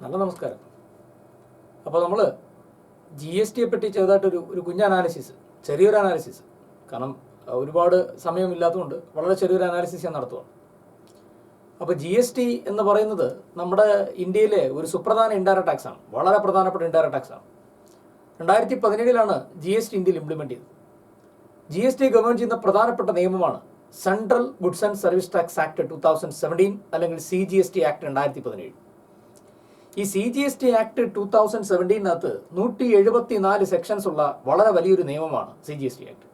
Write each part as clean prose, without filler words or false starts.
നല്ല നമസ്കാരം. അപ്പോൾ നമ്മൾ ജി എസ് ടിയെ പറ്റി ചെറുതായിട്ടൊരു കുഞ്ഞ് അനാലിസിസ്, ചെറിയൊരു അനാലിസിസ്, കാരണം ഒരുപാട് സമയമില്ലാത്തതുകൊണ്ട് വളരെ ചെറിയൊരു അനാലിസിസ് ഞാൻ നടത്തുകയാണ്. അപ്പോൾ ജി എസ് ടി എന്ന് പറയുന്നത് നമ്മുടെ ഇന്ത്യയിലെ ഒരു സുപ്രധാന ഇൻഡയറക്റ്റ് ടാക്സ് ആണ്, വളരെ പ്രധാനപ്പെട്ട ഇൻഡയറക്റ്റ് ടാക്സ് ആണ്. 2017 ജി എസ് ടി ഇന്ത്യയിൽ ഇംപ്ലിമെൻറ്റ് ചെയ്തത്. ജി എസ് ടി ഗവൺമെൻറ് ചെയ്യുന്ന പ്രധാനപ്പെട്ട നിയമമാണ് central goods and service tax act 2017 അല്ലെങ്കിൽ CGST ആക്ട് 2017. ഈ CGST ആക്ട് 2017 174 സെക്ഷൻസ് ഉള്ള വളരെ വലിയൊരു നിയമമാണ് CGST ആക്ട്.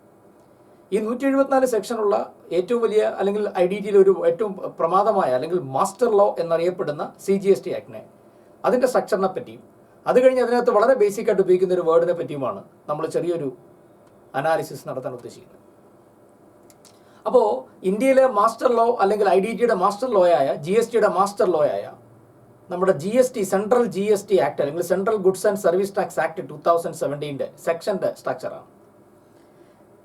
ഈ 174 സെക്ഷനുള്ള ഏറ്റവും വലിയ അല്ലെങ്കിൽ IDTയിൽ ഒരു ഏറ്റവും പ്രമാദമായ അല്ലെങ്കിൽ മാസ്റ്റർ ലോ എന്നറിയപ്പെടുന്ന CGST ആക്ടിനെ, അതിൻ്റെ സ്ട്രക്ചറിനെ പറ്റിയും അത് കഴിഞ്ഞ് അതിനകത്ത് വളരെ ബേസിക് ആയിട്ട് ഉപയോഗിക്കുന്ന ഒരു വേർഡിനെ പറ്റിയുമാണ് നമ്മൾ ചെറിയൊരു അനാലിസിസ് നടത്താൻ ഉദ്ദേശിക്കുന്നത്. അപ്പോൾ ഇന്ത്യയിലെ മാസ്റ്റർ ലോ അല്ലെങ്കിൽ IDTയുടെ മാസ്റ്റർ ലോ ആയ GSTയുടെ മാസ്റ്റർ ലോ ആയ നമ്മുടെ GST സെൻട്രൽ GST ആക്ട് അല്ലെങ്കിൽ central goods and service tax act 2017 സെക്ഷൻ്റെ സ്ട്രക്ചറാണ്.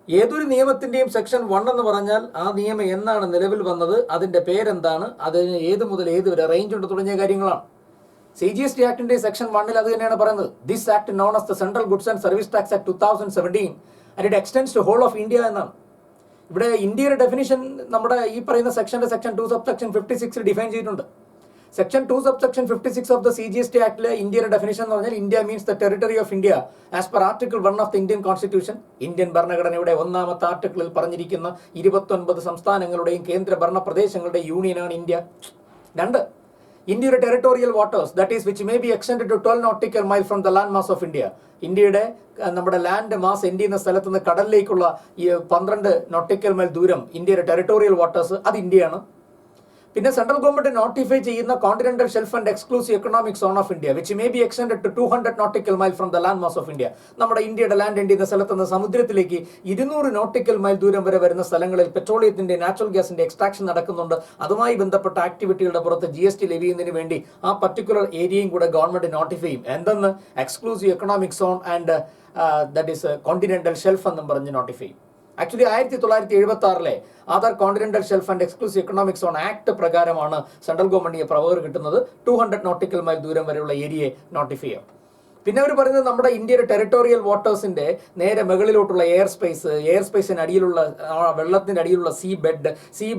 ഏതൊരു നിയമത്തിൻ്റെയും സെക്ഷൻ 1 എന്ന് പറഞ്ഞാൽ ആ നിയമം എന്നാണ് നിലവിൽ വന്നത്, അതിൻ്റെ പേരെന്താണ്, അതിന് ഏത് മുതൽ ഏത് വരെ റേഞ്ച് ഉണ്ട് തുടങ്ങിയ കാര്യങ്ങളാണ്. CGST ആക്ടിൻ്റെ സെക്ഷൻ 1 അത് തന്നെയാണ് പറയുന്നത്. This act known as the central goods and service tax act 2017 and it extends to whole of India എന്നാണ്. ഇവിടെ ഇന്ത്യയുടെ ഡെഫിനിഷൻ നമ്മുടെ ഈ പറയുന്ന സെക്ഷൻ്റെ സെക്ഷൻ 2 സബ്സെക്ഷൻ 56 ഡിഫൈൻ ചെയ്തിട്ടുണ്ട്. Section 2 subsection 56 of the CGST ആക്ടിലെ ഇന്ത്യയുടെ ഡെഫിനിഷൻ എന്ന് പറഞ്ഞാൽ India means the territory of India as per article 1 of the Indian constitution. Indian ഭരണഘടനയുടെ 1ാമത്തെ ആർട്ടിക്കിളിൽ പറഞ്ഞിരിക്കുന്ന 29 സംസ്ഥാനങ്ങളുടെയും കേന്ദ്ര ഭരണ പ്രദേശങ്ങളുടെയും യൂണിയനാണ് ഇന്ത്യ. 2, ഇന്ത്യയുടെ territorial waters that is which may be extended to 12 nautical mile from the land mass of India. ഇന്ത്യയുടെ നമ്മുടെ land mass end ചെയ്യുന്ന സ്ഥലത്ത് നിന്ന് കടലിലേക്കുള്ള ഈ 12 നോട്ടിക്കൽ മൈൽ ദൂരം ഇന്ത്യയുടെ ടെറിട്ടോറിയൽ വാട്ടേഴ്സ്, അത് ഇന്ത്യയാണ്. പിന്നെ സെൻട്രൽ ഗവൺമെന്റ് നോട്ടിഫൈ ചെയ്യുന്ന continental shelf and exclusive economic zone of India which may be extended to 200 nautical mile from the land mass of India. നമ്മുടെ ഇന്ത്യയുടെ ലാൻഡ് എൻഡ് ചെയ്യുന്ന സ്ഥലത്ത് നിന്ന് സമുദ്രത്തിലേക്ക് 200 നോട്ടിക്കൽ മൈൽ ദൂരം വരെ വരുന്ന സ്ഥലങ്ങളിൽ പെട്രോളിയത്തിന്റെ നാച്ചുറൽ ഗ്യാസിന്റെ എക്സ്ട്രാക്ഷൻ നടക്കുന്നുണ്ട്. അതുമായി ബന്ധപ്പെട്ട ആക്ടിവിറ്റികളുടെ പുറത്ത് GST ലെവി ചെയ്യുന്നതിന് വേണ്ടി ആ പർട്ടിക്കുലർ ഏരിയയും കൂടെ ഗവൺമെന്റ് നോട്ടിഫൈ ചെയ്യും. എന്തെന്ന്? Exclusive economic zone and that is continental shelf എന്നും പറഞ്ഞ് നോട്ടിഫൈ ചെയ്യും. Actually 1976 Aadhaar continental shelf and exclusive economic zone act പ്രകാരമാണ് സെൻട്രൽ ഗവൺമെന്റിന് പവർ കിട്ടുന്നത് 200 നോട്ടിക്കൽ മൈൽ ദൂരം വരെയുള്ള ഏരിയയെ നോട്ടിഫൈ ചെയ്യാം. പിന്നെ അവർ പറയുന്നത് നമ്മുടെ ഇന്ത്യയുടെ ടെറിട്ടോറിയൽ വാട്ടേഴ്സിന്റെ നേരെ മുകളിലോട്ടുള്ള എയർ സ്പേസിന് അടിയിലുള്ള വെള്ളത്തിന്റെ അടിയിലുള്ള സീ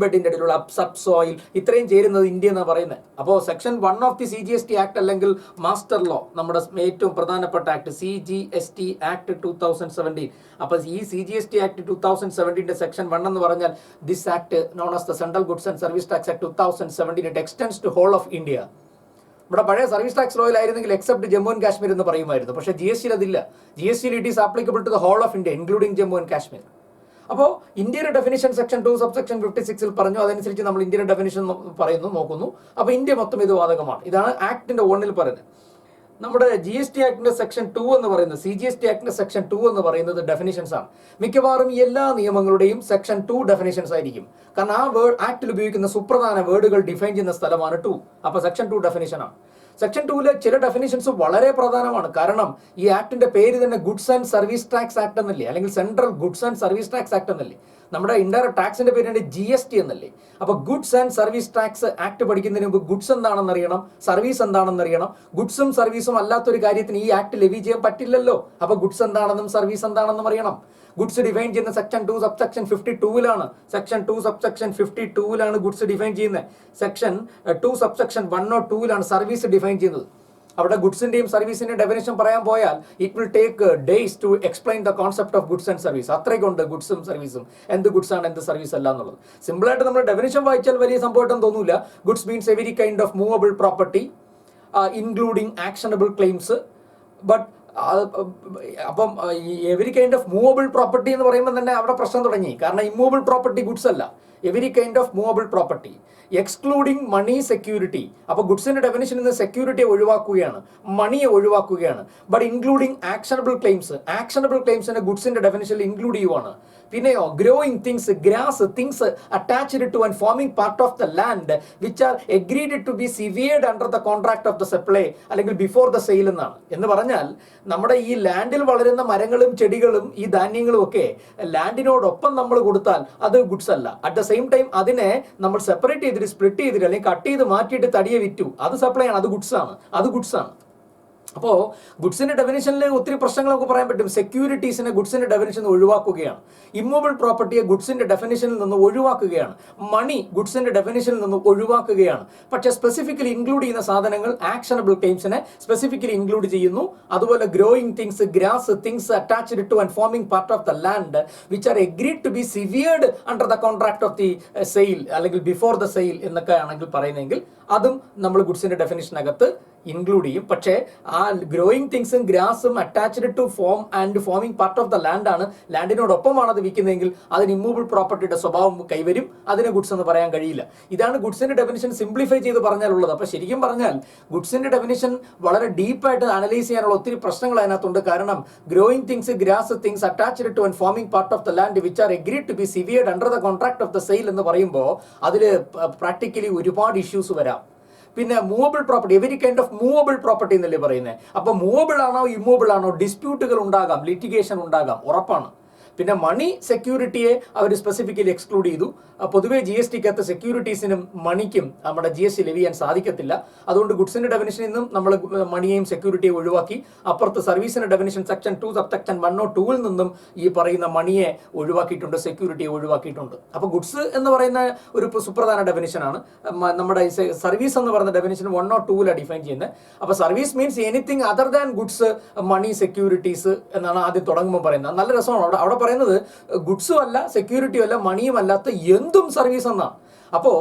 ബെഡിന്റെ അടിയിലുള്ള സബ് സോയിൽ ഇത്രയും ചേരുന്നത് ഇന്ത്യ എന്നാണ് പറയുന്നത്. അപ്പോൾ section 1 of the CGST act അല്ലെങ്കിൽ മാസ്റ്റർ ലോ, നമ്മുടെ ഏറ്റവും പ്രധാനപ്പെട്ട ആക്ട് CGST ആക്ട് 2017. അപ്പോൾ ഈ CGST ആക്ട് 2017 സെക്ഷൻ 1 എന്ന് പറഞ്ഞാൽ this act known as the central goods and service tax act 2017 it extends to whole of India. ഇവിടെ പഴയ സർവീസ് ടാക്സ് ലോയിലായിരുന്നെങ്കിൽ എക്സെപ്റ്റ് ജമ്മു ആൻഡ് കാശ്മീർ എന്ന് പറയുമായിരുന്നു. പക്ഷേ GSTയിൽ അതില്ല. GSTയിൽ it is applicable to the whole of India including Jammu and Kashmir. അപ്പോൾ ഇന്ത്യയുടെ ഡെഫിനിഷൻ സെക്ഷൻ 2 സബ്സെക്ഷൻ 56 പറഞ്ഞു. അതനുസരിച്ച് നമ്മൾ ഇന്ത്യയുടെ ഡെഫിനിഷൻ നോക്കുന്നു. അപ്പോൾ ഇന്ത്യ മൊത്തം ഇത് ബാധകമാണ്. ഇതാണ് ആക്ടിന്റെ 1 പറയുന്നത്. നമ്മുടെ GST ആക്ടിന്റെ സെക്ഷൻ 2 എന്ന് പറയുന്നത്, CGST ആക്ടിന്റെ സെക്ഷൻ 2 എന്ന് പറയുന്നത് ഡെഫിനിഷൻസ് ആണ്. മിക്കവാറും എല്ലാ നിയമങ്ങളുടെയും സെക്ഷൻ 2 ഡെഫിനിഷൻസ് ആയിരിക്കും. കാരണം ആ ആക്ടിൽ ഉപയോഗിക്കുന്ന സുപ്രധാന വേർഡുകൾ ഡിഫൈൻ ചെയ്യുന്ന സ്ഥലമാണ് 2. അപ്പോൾ സെക്ഷൻ 2 ഡെഫിനിഷൻ ആണ്. സെക്ഷൻ 2 ചില ഡെഫിനിഷൻസ് വളരെ പ്രധാനമാണ്. കാരണം ഈ ആക്ടിന്റെ പേര് തന്നെ goods and service tax act എന്നല്ലേ, അല്ലെങ്കിൽ central goods and service tax act എന്നല്ലേ. നമ്മുടെ ഇൻഡയറക്റ്റ് ടാക്സിന്റെ പേര് GST എന്നല്ലേ. അപ്പോൾ goods and service tax act പഠിക്കുന്നതിന് മുമ്പ് ഗുഡ്സ് എന്താണെന്ന് അറിയണം, സർവീസ് എന്താണെന്ന് അറിയണം. ഗുഡ്സും സർവീസും അല്ലാത്തൊരു കാര്യത്തിന് ഈ ആക്ട് ലെവി ചെയ്യാൻ പറ്റില്ലല്ലോ. അപ്പോൾ ഗുഡ്സ് എന്താണെന്നും സർവീസ് എന്താണെന്നും അറിയണം. ഗുഡ്സ് ഡിഫൈൻ ചെയ്യുന്ന section 2 subsection 52 section 2 subsection 52 goods define ചെയ്യുന്നത്. സെക്ഷൻ 2 സബ്സെക്ഷൻ 102 സർവീസ് ഡിഫൈൻ ചെയ്യുന്നത്. അവിടെ ഗുഡ്സിന്റെയും സർവീസിന്റെയും ഡെഫിനേഷൻ പറയാൻ പോയാൽ it will take days to explain the concept of goods and service. അത്രയ്ക്കുണ്ട് ഗുഡ്സും സർവീസും, എന്ത് ഗുഡ്സ് ആണ് എന്ത് സർവീസ് അല്ല എന്നുള്ളത്. സിമ്പിളായിട്ട് നമ്മൾ ഡെഫിനേഷൻ വായിച്ചാൽ വലിയ സംഭവമായിട്ടൊന്നും തോന്നൂല. Goods means every kind of movable property including actionable claims. But അപ്പം every kind of movable property എന്ന് പറയുമ്പോൾ തന്നെ അവിടെ പ്രശ്നം തുടങ്ങി. കാരണം ഇമ്മൂവബിൾ പ്രോപ്പർട്ടി ഗുഡ്സ് അല്ല. Every kind of movable property excluding money security. അപ്പോൾ ഗുഡ്സിന്റെ ഡെഫിനിഷനിൽ നിന്ന് സെക്യൂരിറ്റിയെ ഒഴിവാക്കുകയാണ്, മണിയെ ഒഴിവാക്കുകയാണ്. ബട്ട് ഇൻക്ലൂഡിങ് ആക്ഷനബിൾ ക്ലെയിംസിന്റെ ഗുഡ്സിന്റെ ഡെഫിനിഷനിൽ ഇൻക്ലൂഡ് ചെയ്യുവാണ്. പിന്നെയോ growing things, grass, things attached to and forming part of the land which are agreed to be severed under the contract of the supply അല്ലെങ്കിൽ ബിഫോർ ദ സെയിൽ എന്നാണ്. എന്ന് പറഞ്ഞാൽ നമ്മുടെ ഈ ലാൻഡിൽ വളരുന്ന മരങ്ങളും ചെടികളും ഈ ധാന്യങ്ങളും ഒക്കെ ലാൻഡിനോടൊപ്പം നമ്മൾ കൊടുത്താൽ അത് ഗുഡ്സ് അല്ല. അറ്റ് ദ സെയിം ടൈം അതിനെ നമ്മൾ സെപ്പറേറ്റ് ചെയ്തിട്ട് സ്പ്ലിറ്റ് ചെയ്തിട്ട് അല്ലെങ്കിൽ കട്ട് ചെയ്ത് മാറ്റിയിട്ട് തടിയെ വിറ്റു, അത് സപ്ലൈ ആണ്, അത് ഗുഡ്സ് ആണ്. അപ്പോൾ ഗുഡ്സിന്റെ ഡെഫിനിഷനിൽ ഒത്തിരി പ്രശ്നങ്ങളൊക്കെ പറയാൻ പറ്റും. സെക്യൂരിറ്റീസിനെ ഗുഡ്സിന്റെ ഡെഫിനിഷൻ ഒഴിവാക്കുകയാണ്, ഇമ്മൂവബിൾ പ്രോപ്പർട്ടിയെ ഗുഡ്സിന്റെ ഡെഫിനിഷനിൽ നിന്ന് ഒഴിവാക്കുകയാണ്, മണി ഗുഡ്സിന്റെ ഡെഫിനിഷനിൽ നിന്ന് ഒഴിവാക്കുകയാണ്. പക്ഷേ സ്പെസിഫിക്കലി ഇൻക്ലൂഡ് ചെയ്യുന്ന സാധനങ്ങൾ ആക്ഷനബിൾ ക്ലെയിംസിനെ സ്പെസിഫിക്കലി ഇൻക്ലൂഡ് ചെയ്യുന്നു. അതുപോലെ growing things, grass, things attached to and forming part of the land which are agreed to be severed under the contract of the sale അല്ലെങ്കിൽ ബിഫോർ ദ സെയിൽ എന്നൊക്കെ ആണെങ്കിൽ പറയുന്നതെങ്കിൽ അതും നമ്മൾ ഗുഡ്സിന്റെ ഡെഫിനിഷനകത്ത് ഇൻക്ലൂഡ് ചെയ്യും. പക്ഷേ ആ ഗ്രോയിങ് തിങ്സും ഗ്രാസും attached to form and forming part of the land ആണ്, ലാൻഡിനോടൊപ്പമാണ് അത് വിൽക്കുന്നതെങ്കിൽ അതിന് ഇമ്മൂവബിൾ പ്രോപ്പർട്ടിയുടെ സ്വഭാവം കൈവരും, അതിനെ ഗുഡ്സ് എന്ന് പറയാൻ കഴിയില്ല. ഇതാണ് ഗുഡ്സിന്റെ ഡെഫിനിഷൻ സിംപ്ലിഫൈ ചെയ്ത് പറഞ്ഞാലുള്ളത്. അപ്പോൾ ശരിക്കും പറഞ്ഞാൽ ഗുഡ്സിന്റെ ഡെഫിനിഷൻ വളരെ ഡീപ്പായിട്ട് അനലൈസ് ചെയ്യാനുള്ള ഒത്തിരി പ്രശ്നങ്ങൾ അതിനകത്തുണ്ട്. കാരണം growing things, grass, things attached to and forming part of the land which are agreed to be severed under the contract of the sale എന്ന് പറയുമ്പോൾ അതിൽ പ്രാക്ടിക്കലി ഒരുപാട് ഇഷ്യൂസ് വരാം. പിന്നെ movable property, every kind of movable property എന്നല്ലേ പറയുന്നത്. അപ്പോൾ movable ആണോ ഇമ്മൂവബിൾ ആണോ, ഡിസ്പ്യൂട്ടുകൾ ഉണ്ടാകാം, ലിറ്റിഗേഷൻ ഉണ്ടാകാം, ഉറപ്പാണ്. പിന്നെ മണി സെക്യൂരിറ്റിയെ അവർ സ്പെസിഫിക്കലി എക്സ്ക്ലൂഡ് ചെയ്തു. പൊതുവേ GSTക്കകത്ത് സെക്യൂരിറ്റീസിനും മണിക്കും നമ്മുടെ GST ലെവി ചെയ്യാൻ സാധിക്കത്തില്ല. അതുകൊണ്ട് ഗുഡ്സിന്റെ ഡെഫിനിഷനിൽ നിന്നും നമ്മൾ മണിയെയും സെക്യൂരിറ്റിയെ ഒഴിവാക്കി. അപ്പുറത്ത് സർവീസിന്റെ ഡെഫിനിഷൻ സെക്ഷൻ 2 സബ്സെക്ഷൻ 102 നിന്നും ഈ പറയുന്ന മണിയെ ഒഴിവാക്കിയിട്ടുണ്ട്, സെക്യൂരിറ്റിയെ ഒഴിവാക്കിയിട്ടുണ്ട്. അപ്പോൾ ഗുഡ്സ് എന്ന് പറയുന്ന ഒരു സുപ്രധാന ഡെഫിനിഷനാണ്. നമ്മുടെ സർവീസ് എന്ന് പറയുന്ന ഡെഫിനിഷൻ 102 ഡിഫൈൻ ചെയ്യുന്നത്. അപ്പോൾ service means anything other than goods, money, securities എന്നാണ് ആദ്യം തുടങ്ങുമ്പോൾ പറയുന്നത്. നല്ല രസമാണ്. അവിടെ പറയുന്നത് ഗുഡ്സും അല്ല സെക്യൂരിറ്റിയും അല്ല മണിയും അല്ലാത്ത എന്തും സർവീസ് എന്നാണ്. അപ്പോൾ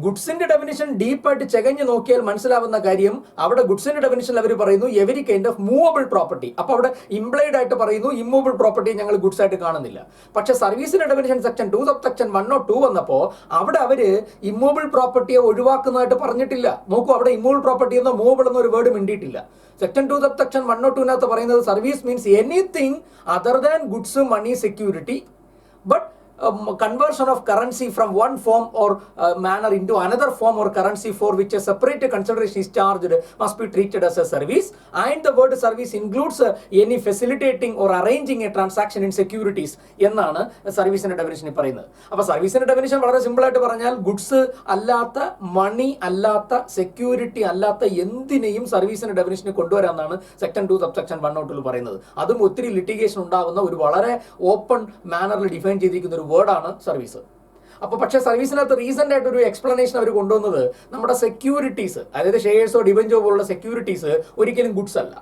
ഗുഡ്സിന്റെ ഡെഫിനിഷൻ ഡീപ്പായിട്ട് ചെകഞ്ഞ് നോക്കിയാൽ മനസ്സിലാവുന്ന കാര്യം, അവിടെ ഗുഡ്സിന്റെ ഡെഫിനിഷനിൽ അവർ പറയുന്നു every kind of movable property. അപ്പോൾ അവിടെ ഇംപ്ലൈഡ് ആയിട്ട് പറയുന്നു ഇമ്മൂവബിൾ പ്രോപ്പർട്ടി ഞങ്ങൾ ഗുഡ്സ് ആയിട്ട് കാണുന്നില്ല. പക്ഷേ സർവീസിന്റെ ഡെഫിനിഷൻ സെക്ഷൻ 2 സബ്സെക്ഷൻ 102 വന്നപ്പോൾ അവിടെ അവര് ഇമ്മൂവബിൾ പ്രോപ്പർട്ടിയെ ഒഴിവാക്കുന്നതായിട്ട് പറഞ്ഞിട്ടില്ല. നോക്കൂ, അവിടെ ഇമ്മൂവബിൾ പ്രോപ്പർട്ടി എന്നോ മൂവബിൾ എന്നോ ഒരു വേർഡ് മിണ്ടിയിട്ടില്ല. സെക്ഷൻ 2 സബ്സെക്ഷൻ 102 പറയുന്നത് service means anything other than goods, money, security, but conversion of currency from one form or manner into another form or currency for which a separate consideration is charged must be treated as a service, and the word service includes any facilitating or arranging a transaction in securities എന്നാണ് സർവീസിന്റെ ഡെഫിനിഷനിൽ പറയുന്നത്. അപ്പോൾ സർവീസിന്റെ definition വളരെ simple ആയിട്ട് പറഞ്ഞാൽ goods അല്ലാത്ത, മണി അല്ലാത്ത, security അല്ലാത്ത എന്തിനേയും സർവീസിന്റെ ഡെഫിനിഷനിൽ കൊണ്ടുവരാമെന്നാണ് സെക്ഷൻ 2 സബ്സെക്ഷൻ 102 പറയുന്നത്. അതും ഒത്തിരി ലിറ്റിഗേഷൻ ഉണ്ടാകുന്ന ഒരു വളരെ ഓപ്പൺ മാനറിൽ ഡിഫൈൻ ചെയ്തിരിക്കുന്ന ഒരു വേർഡാണ് സർവീസ്. അപ്പോൾ പക്ഷേ സർവീസിനകത്ത് റീസെന്റ് ആയിട്ട് ഒരു എക്സ്പ്ലനേഷൻ അവർ കൊണ്ടുവന്നത് നമ്മുടെ സെക്യൂരിറ്റീസ്, അതായത് ഷെയർസോ ഡിബഞ്ചോ പോലുള്ള സെക്യൂരിറ്റീസ് ഒരിക്കലും ഗുഡ്സ് അല്ല.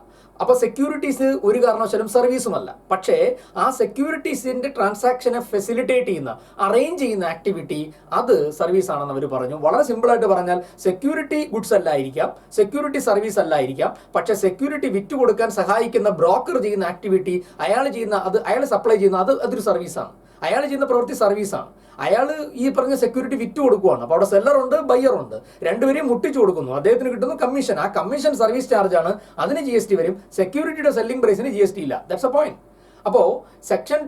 അപ്പോൾ സെക്യൂരിറ്റീസ് ഒരു കാരണവശാലും സർവീസുമല്ല. പക്ഷേ ആ സെക്യൂരിറ്റീസിന്റെ ട്രാൻസാക്ഷനെ ഫെസിലിറ്റേറ്റ് ചെയ്യുന്ന, അറേഞ്ച് ചെയ്യുന്ന ആക്ടിവിറ്റി അത് സർവീസ് ആണെന്ന് അവർ പറഞ്ഞു. വളരെ സിമ്പിളായിട്ട് പറഞ്ഞാൽ സെക്യൂരിറ്റി ഗുഡ്സ് അല്ലായിരിക്കാം, സെക്യൂരിറ്റി സർവീസ് അല്ലായിരിക്കാം, പക്ഷേ സെക്യൂരിറ്റി വിറ്റ് കൊടുക്കാൻ സഹായിക്കുന്ന ബ്രോക്കർ ചെയ്യുന്ന ആക്ടിവിറ്റി, അയാൾ സപ്ലൈ ചെയ്യുന്ന അതൊരു സർവീസാണ്. അയാൾ ചെയ്യുന്ന പ്രവൃത്തി സർവീസാണ്. അയാൾ ഈ പറഞ്ഞ സെക്യൂരിറ്റി വിറ്റ് കൊടുക്കുകയാണ്. അപ്പോൾ അവിടെ സെല്ലറുണ്ട്, ബയ്യറുണ്ട്, രണ്ടുപേരെയും മുട്ടിച്ചു കൊടുക്കുന്നു. അദ്ദേഹത്തിന് കിട്ടുന്ന കമ്മീഷൻ, ആ കമ്മീഷൻ സർവീസ് ചാർജ് ആണ്, അതിന് GST വരും. സെക്യൂരിറ്റിയുടെ സെല്ലിംഗ് പ്രൈസിന് GST ഇല്ല. That's A point. അപ്പോൾ സെക്ഷൻ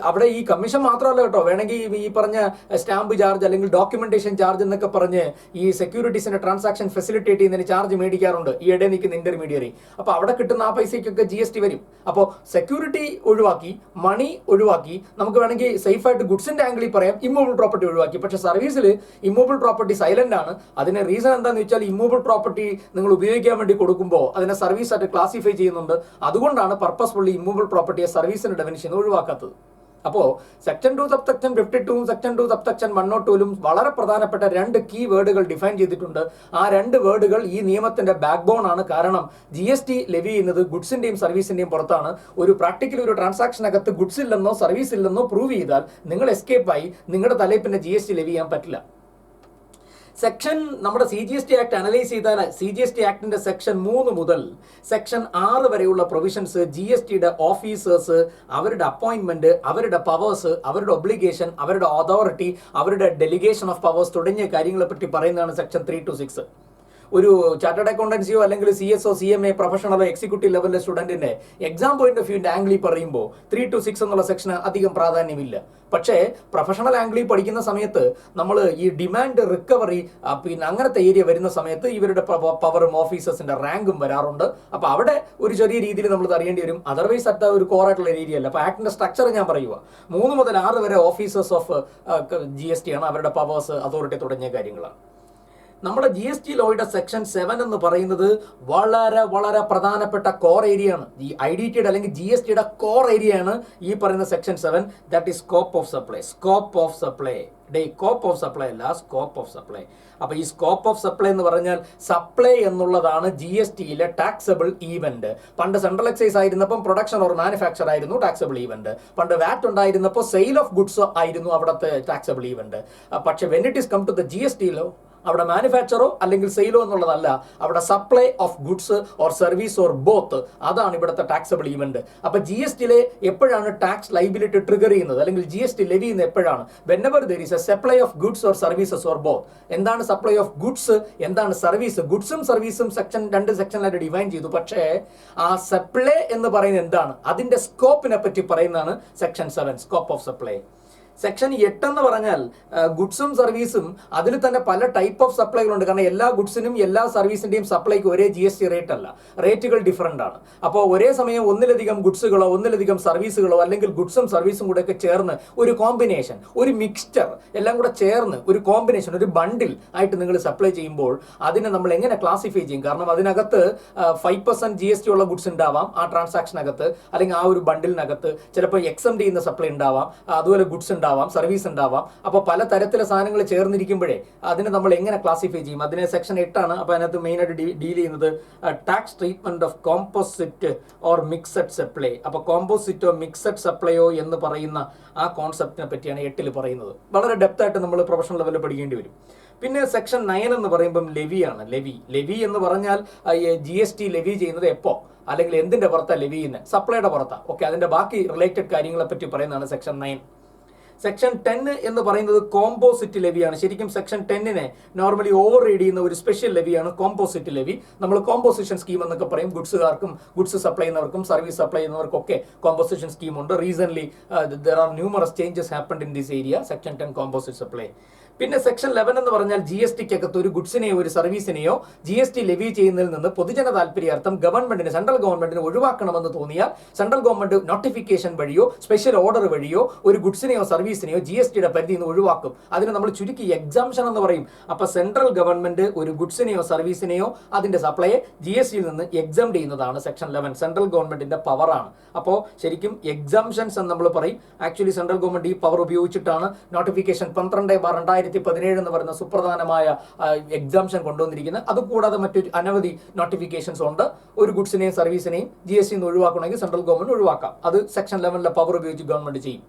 അവിടെ ഈ കമ്മീഷൻ മാത്രമല്ല കേട്ടോ, വേണമെങ്കിൽ ഈ പറഞ്ഞ സ്റ്റാമ്പ് ചാർജ് അല്ലെങ്കിൽ ഡോക്യുമെന്റേഷൻ ചാർജ് എന്നൊക്കെ പറഞ്ഞ് ഈ സെക്യൂരിറ്റീസിന്റെ ട്രാൻസാക്ഷൻ ഫെസിലിറ്റേറ്റ് ചെയ്യുന്നതിന് ചാർജ് മേടിക്കാറുണ്ട് ഈ ഇടയിൽ നിൽക്കുന്ന ഇന്റർമീഡിയറി. അപ്പോൾ അവിടെ കിട്ടുന്ന ആ പൈസയ്ക്കൊക്കെ GST വരും. അപ്പോൾ സെക്യൂരിറ്റി ഒഴിവാക്കി, മണി ഒഴിവാക്കി, നമുക്ക് വേണമെങ്കിൽ സേഫ് ആയിട്ട് ഗുഡ്സിന്റെ ആംഗിളിൽ പറയാം ഇമ്മൂവബിൾ പ്രോപ്പർട്ടി ഒഴിവാക്കി. പക്ഷേ സർവീസിൽ ഇമ്മൂവബിൾ പ്രോപ്പർട്ടി സൈലന്റ് ആണ്. അതിന് റീസൺ എന്താണെന്ന് വെച്ചാൽ ഇമ്മൂവബിൾ പ്രോപ്പർട്ടി നിങ്ങൾ ഉപയോഗിക്കാൻ വേണ്ടി കൊടുക്കുമ്പോൾ അതിനെ സർവീസ് ആയിട്ട് ക്ലാസിഫൈ ചെയ്യുന്നുണ്ട്. അതുകൊണ്ടാണ് പർപ്പസ്ഫുള്ളി ഇമ്മൂവബിൾ പ്രോപ്പർട്ടിയെ സർവീസിന്റെ ഡെഫിനിഷൻ ഒഴിവാക്കാത്തത്. അപ്പോൾ സെക്ഷൻ 2 സബ്സെക്ഷൻ 52 സെക്ഷൻ 2 സബ്സെക്ഷൻ 102 വളരെ പ്രധാനപ്പെട്ട 2 കീ വേർഡുകൾ ഡിഫൈൻ ചെയ്തിട്ടുണ്ട്. ആ 2 വേർഡുകൾ ഈ നിയമത്തിന്റെ ബാക്ക് ബോൺ ആണ്. കാരണം GST ലെവി ചെയ്യുന്നത് ഗുഡ്സിന്റെയും സർവീസിന്റെയും പുറത്താണ്. ഒരു പ്രാക്ടിക്കലി ഒരു ട്രാൻസാക്ഷനകത്ത് ഗുഡ്സ് ഇല്ലെന്നോ സർവീസ് ഇല്ലെന്നോ പ്രൂവ് ചെയ്താൽ നിങ്ങൾ എസ്കേപ്പായി, നിങ്ങളുടെ തലയിൽ പിന്നെ GST ലെവി ചെയ്യാൻ പറ്റില്ല. സെക്ഷൻ നമ്മുടെ CGST ആക്ട് അനലൈസ് ചെയ്താൽ CGST ആക്ടിന്റെ സെക്ഷൻ 3 മുതൽ സെക്ഷൻ 6 വരെയുള്ള പ്രൊവിഷൻസ് GSTയുടെ ഓഫീസേഴ്സ്, അവരുടെ അപ്പോയിന്റ്മെന്റ്, അവരുടെ പവേഴ്സ്, അവരുടെ ഒബ്ലിഗേഷൻ, അവരുടെ അതോറിറ്റി, അവരുടെ ഡെലിഗേഷൻ ഓഫ് പവേഴ്സ് തുടങ്ങിയ കാര്യങ്ങളെ പറ്റി പറയുന്നതാണ് സെക്ഷൻ 3 to 6. ഒരു ചാർട്ടേഡ് അക്കൗണ്ടൻസിയോ അല്ലെങ്കിൽ CSO CMA പ്രൊഫഷണലോ എക്സിക്യൂട്ടീവ് ലെവലിലെ സ്റ്റുഡന്റിന്റെ എക്സാം പോയിന്റ് ഓഫ് വ്യൂവിന്റെ ആംഗിളിൽ പറയുമ്പോൾ 3 to 6 എന്നുള്ള സെക്ഷന് അധികം പ്രാധാന്യമില്ല. പക്ഷേ പ്രൊഫഷണൽ ആംഗിളിൽ പഠിക്കുന്ന സമയത്ത് നമ്മൾ ഈ ഡിമാൻഡ് റിക്കവറി പിന്നെ അങ്ങനത്തെ ഏരിയ വരുന്ന സമയത്ത് ഇവരുടെ പവറും ഓഫീസേഴ്സിന്റെ റാങ്കും വരാറുണ്ട്. അപ്പൊ അവിടെ ഒരു ചെറിയ രീതിയിൽ നമ്മൾ അറിയേണ്ടി വരും. അതർവൈസ് അറ്റ് ഒരു കോറായിട്ടുള്ള ഏരിയ അല്ല. അപ്പൊ ആക്ടിന്റെ സ്ട്രക്ചർ ഞാൻ പറയുക 3 മുതൽ 6 വരെ ഓഫീസേഴ്സ് ഓഫ് GST ആണ്, അവരുടെ പവേഴ്സ്, അതോറിറ്റി തുടങ്ങിയ കാര്യങ്ങളാണ്. നമ്മുടെ GST ലോയുടെ സെക്ഷൻ 7 എന്ന് പറയുന്നത് വളരെ വളരെ പ്രധാനപ്പെട്ട കോർ ഏരിയ ആണ്. ഈ IDTയുടെ അല്ലെങ്കിൽ GSTയുടെ കോർ ഏരിയ ആണ് ഈ പറയുന്ന section 7. That is scope of supply. Scope of supply cope of supply അല്ല, സ്കോപ്പ് ഓഫ് സപ്ലൈ. അപ്പൊ ഈ സ്കോപ്പ് ഓഫ് സപ്ലൈ എന്ന് പറഞ്ഞാൽ സപ്ലൈ എന്നുള്ളതാണ് GSTയിലെ ടാക്സബിൾ ഈവന്റ്. പണ്ട് സെൻട്രൽ എക്സൈസ് ആയിരുന്നപ്പം പ്രൊഡക്ഷൻ ഓർ മാനുഫാക്ചർ ആയിരുന്നു ടാക്സബിൾ ഈവന്റ്. പണ്ട് വാറ്റ് ഉണ്ടായിരുന്നപ്പോൾ സെയിൽ ഓഫ് ഗുഡ്സ് ആയിരുന്നു അവിടുത്തെ ടാക്സബിൾ ഈവന്റ്. പക്ഷെ when it is come to the GST law അവിടെ മാനുഫാക്ചറോ അല്ലെങ്കിൽ സെയിലോ എന്നുള്ളതല്ല, അവിടെ supply of goods or service or both, അതാണ് ഇവിടുത്തെ ടാക്സബിൾ ഈവന്റ്. അപ്പൊ GSTയിലെ എപ്പോഴാണ് ടാക്സ് ലൈബിലിറ്റി ട്രിഗർ ചെയ്യുന്നത് അല്ലെങ്കിൽ GST ലെവി ചെയ്യുന്നത് എപ്പോഴാണ്? Whenever there is a supply of goods or services or both. എന്താണ് സപ്ലൈ ഓഫ് ഗുഡ്സ്, എന്താണ് സർവീസ്? ഗുഡ്സും സർവീസും രണ്ട് സെക്ഷനിലായിട്ട് ഡിഫൈൻ ചെയ്തു. പക്ഷേ ആ സപ്ലൈ എന്ന് പറയുന്നത് എന്താണ്, അതിന്റെ സ്കോപ്പിനെ പറ്റി പറയുന്നതാണ് section 7, scope of supply. Section 8 എന്ന് പറഞ്ഞാൽ ഗുഡ്സും സർവീസും, അതിൽ തന്നെ പല ടൈപ്പ് ഓഫ് സപ്ലൈകളുണ്ട്. കാരണം എല്ലാ ഗുഡ്സിനും എല്ലാ സർവീസിന്റെയും സപ്ലൈക്ക് ഒരേ GST റേറ്റ് അല്ല, റേറ്റുകൾ ഡിഫറൻ്റ് ആണ്. അപ്പോൾ ഒരേ സമയം ഒന്നിലധികം ഗുഡ്സുകളോ ഒന്നിലധികം സർവീസുകളോ അല്ലെങ്കിൽ ഗുഡ്സും സർവീസും കൂടെ ഒക്കെ ചേർന്ന് ഒരു കോമ്പിനേഷൻ, ഒരു മിക്സ്ചർ എല്ലാം കൂടെ ചേർന്ന് ഒരു കോമ്പിനേഷൻ, ഒരു ബണ്ടിൽ ആയിട്ട് നിങ്ങൾ സപ്ലൈ ചെയ്യുമ്പോൾ അതിനെ നമ്മൾ എങ്ങനെ ക്ലാസിഫൈ ചെയ്യും? കാരണം അതിനകത്ത് 5% GST ഉള്ള ഗുഡ്സ് ഉണ്ടാവാം ആ ട്രാൻസാക്ഷനകത്ത്, അല്ലെങ്കിൽ ആ ഒരു ബണ്ടിലിനകത്ത് ചിലപ്പോൾ എക്സംപ്റ്റ് ചെയ്യുന്ന സപ്ലൈ ഉണ്ടാവാം, അതുപോലെ ഗുഡ്സ് ഉണ്ടാവാം, സർവീസ് ഉണ്ടാവാം. അപ്പോൾ പല തരത്തിലെ സാധനങ്ങൾ ചേർന്നിരിക്കുമ്പോഴേ അതിനെ നമ്മൾ എങ്ങനെ ക്ലാസിഫൈ ചെയ്യും? അതിനെ സെക്ഷൻ 8 ആണ്. അപ്പോൾ അതിനകത്ത് മെയിനായിട്ട് ഡീൽ ചെയ്യുന്നത് tax treatment of composite or mixed supply. അപ്പോൾ കോമ്പോസിറ്റോ മിക്സഡ് സപ്ലൈയോ എന്ന് പറയുന്ന ആ കോൺസെപ്റ്റിനെ പറ്റിയാണ് 8 പറയുന്നത്. വളരെ ഡെപ്ത് ആയിട്ട് നമ്മൾ പ്രൊഫഷണൽ ലെവലിൽ പഠിക്കേണ്ടി വരും. പിന്നെ സെക്ഷൻ 9 എന്ന് പറയുമ്പം ലെവിയാണ്. ലെവി എന്ന് പറഞ്ഞാൽ GST ലെവി ചെയ്യുന്നത് എപ്പോ അല്ലെങ്കിൽ എന്തിന്റെ പുറത്താണ് ലെവി ചെയ്യുന്നത്? സപ്ലൈയുടെ പുറത്താണ്. ഓക്കെ, അതിന്റെ ബാക്കി റിലേറ്റഡ് കാര്യങ്ങളെ പറ്റി പറയുന്നതാണ് സെക്ഷൻ 9. സെക്ഷൻ 10 എന്ന് പറയുന്നത് കോമ്പോസിറ്റ് ലെവിയാണ്. ശരിക്കും സെക്ഷൻ 10നെ നോർമലി ഓവർ റീഡ് ചെയ്യുന്ന ഒരു സ്പെഷ്യൽ ലെവിയാണ് കോമ്പോസിറ്റ് ലെവി. നമ്മൾ കോമ്പോസിഷൻ സ്കീം എന്നൊക്കെ പറയും. ഗുഡ്സുകാർക്കും ഗുഡ്സ് സപ്ലൈ ചെയ്യുന്നവർക്കും സർവീസ് സപ്ലൈ ചെയ്യുന്നവർക്കൊക്കെ കോമ്പോസിഷൻ സ്കീം ഉണ്ട്. Recent there are numerous changes happened in this area. Section 10 composite supply. പിന്നെ സെക്ഷൻ 11 എന്ന് പറഞ്ഞാൽ GSTക്കകത്ത് ഒരു ഗുഡ്സിനെയോ ഒരു സർവീസിനെയോ GST ലെവി ചെയ്യുന്നതിൽ നിന്ന് പൊതുജന താല്പര്യാർത്ഥം ഗവൺമെന്റിന്, സെൻട്രൽ ഗവൺമെന്റിന് ഒഴിവാക്കണമെന്ന് തോന്നിയാൽ സെൻട്രൽ ഗവൺമെന്റ് നോട്ടിഫിക്കേഷൻ വഴിയോ സ്പെഷ്യൽ ഓർഡർ വഴിയോ ഒരു ഗുഡ്സിനെയോ സർവീസിനെയോ GSTയുടെ പരിധിയിൽ നിന്ന് ഒഴിവാക്കും. അതിന് നമ്മൾ ചുരുക്കി എക്സംഷൻ എന്ന് പറയും. അപ്പൊ സെൻട്രൽ ഗവൺമെന്റ് ഒരു ഗുഡ്സിനെയോ സർവീസിനെയോ അതിന്റെ സപ്ലൈയെ GSTയിൽ നിന്ന് എക്സംപ്റ്റ് ചെയ്യുന്നതാണ് സെക്ഷൻ 11. സെൻട്രൽ ഗവൺമെന്റിന്റെ പവറാണ്. അപ്പോൾ ശരിക്കും എക്സംഷൻസ് എന്ന് നമ്മൾ പറയും. ആക്ച്വലി സെൻട്രൽ ഗവൺമെന്റ് ഈ പവർ ഉപയോഗിച്ചിട്ടാണ് നോട്ടിഫിക്കേഷൻ 12/2017 എന്ന് പറയുന്ന സുപ്രധാനമായ എക്സാംഷൻ കൊണ്ടുവന്നിരിക്കുന്നത്. അതുകൂടാതെ മറ്റൊരു അനവധി നോട്ടിഫിക്കേഷൻസ് ഉണ്ട്. ഒരു ഗുഡ്സിനെയും സർവീസിനെയും GSTയിൽ നിന്ന് ഒഴിവാക്കണമെങ്കിൽ സെൻട്രൽ ഗവൺമെന്റ് ഒഴിവാക്കാം. അത് സെക്ഷൻ 11 പവർ ഉപയോഗിച്ച് ഗവൺമെന്റ് ചെയ്യും.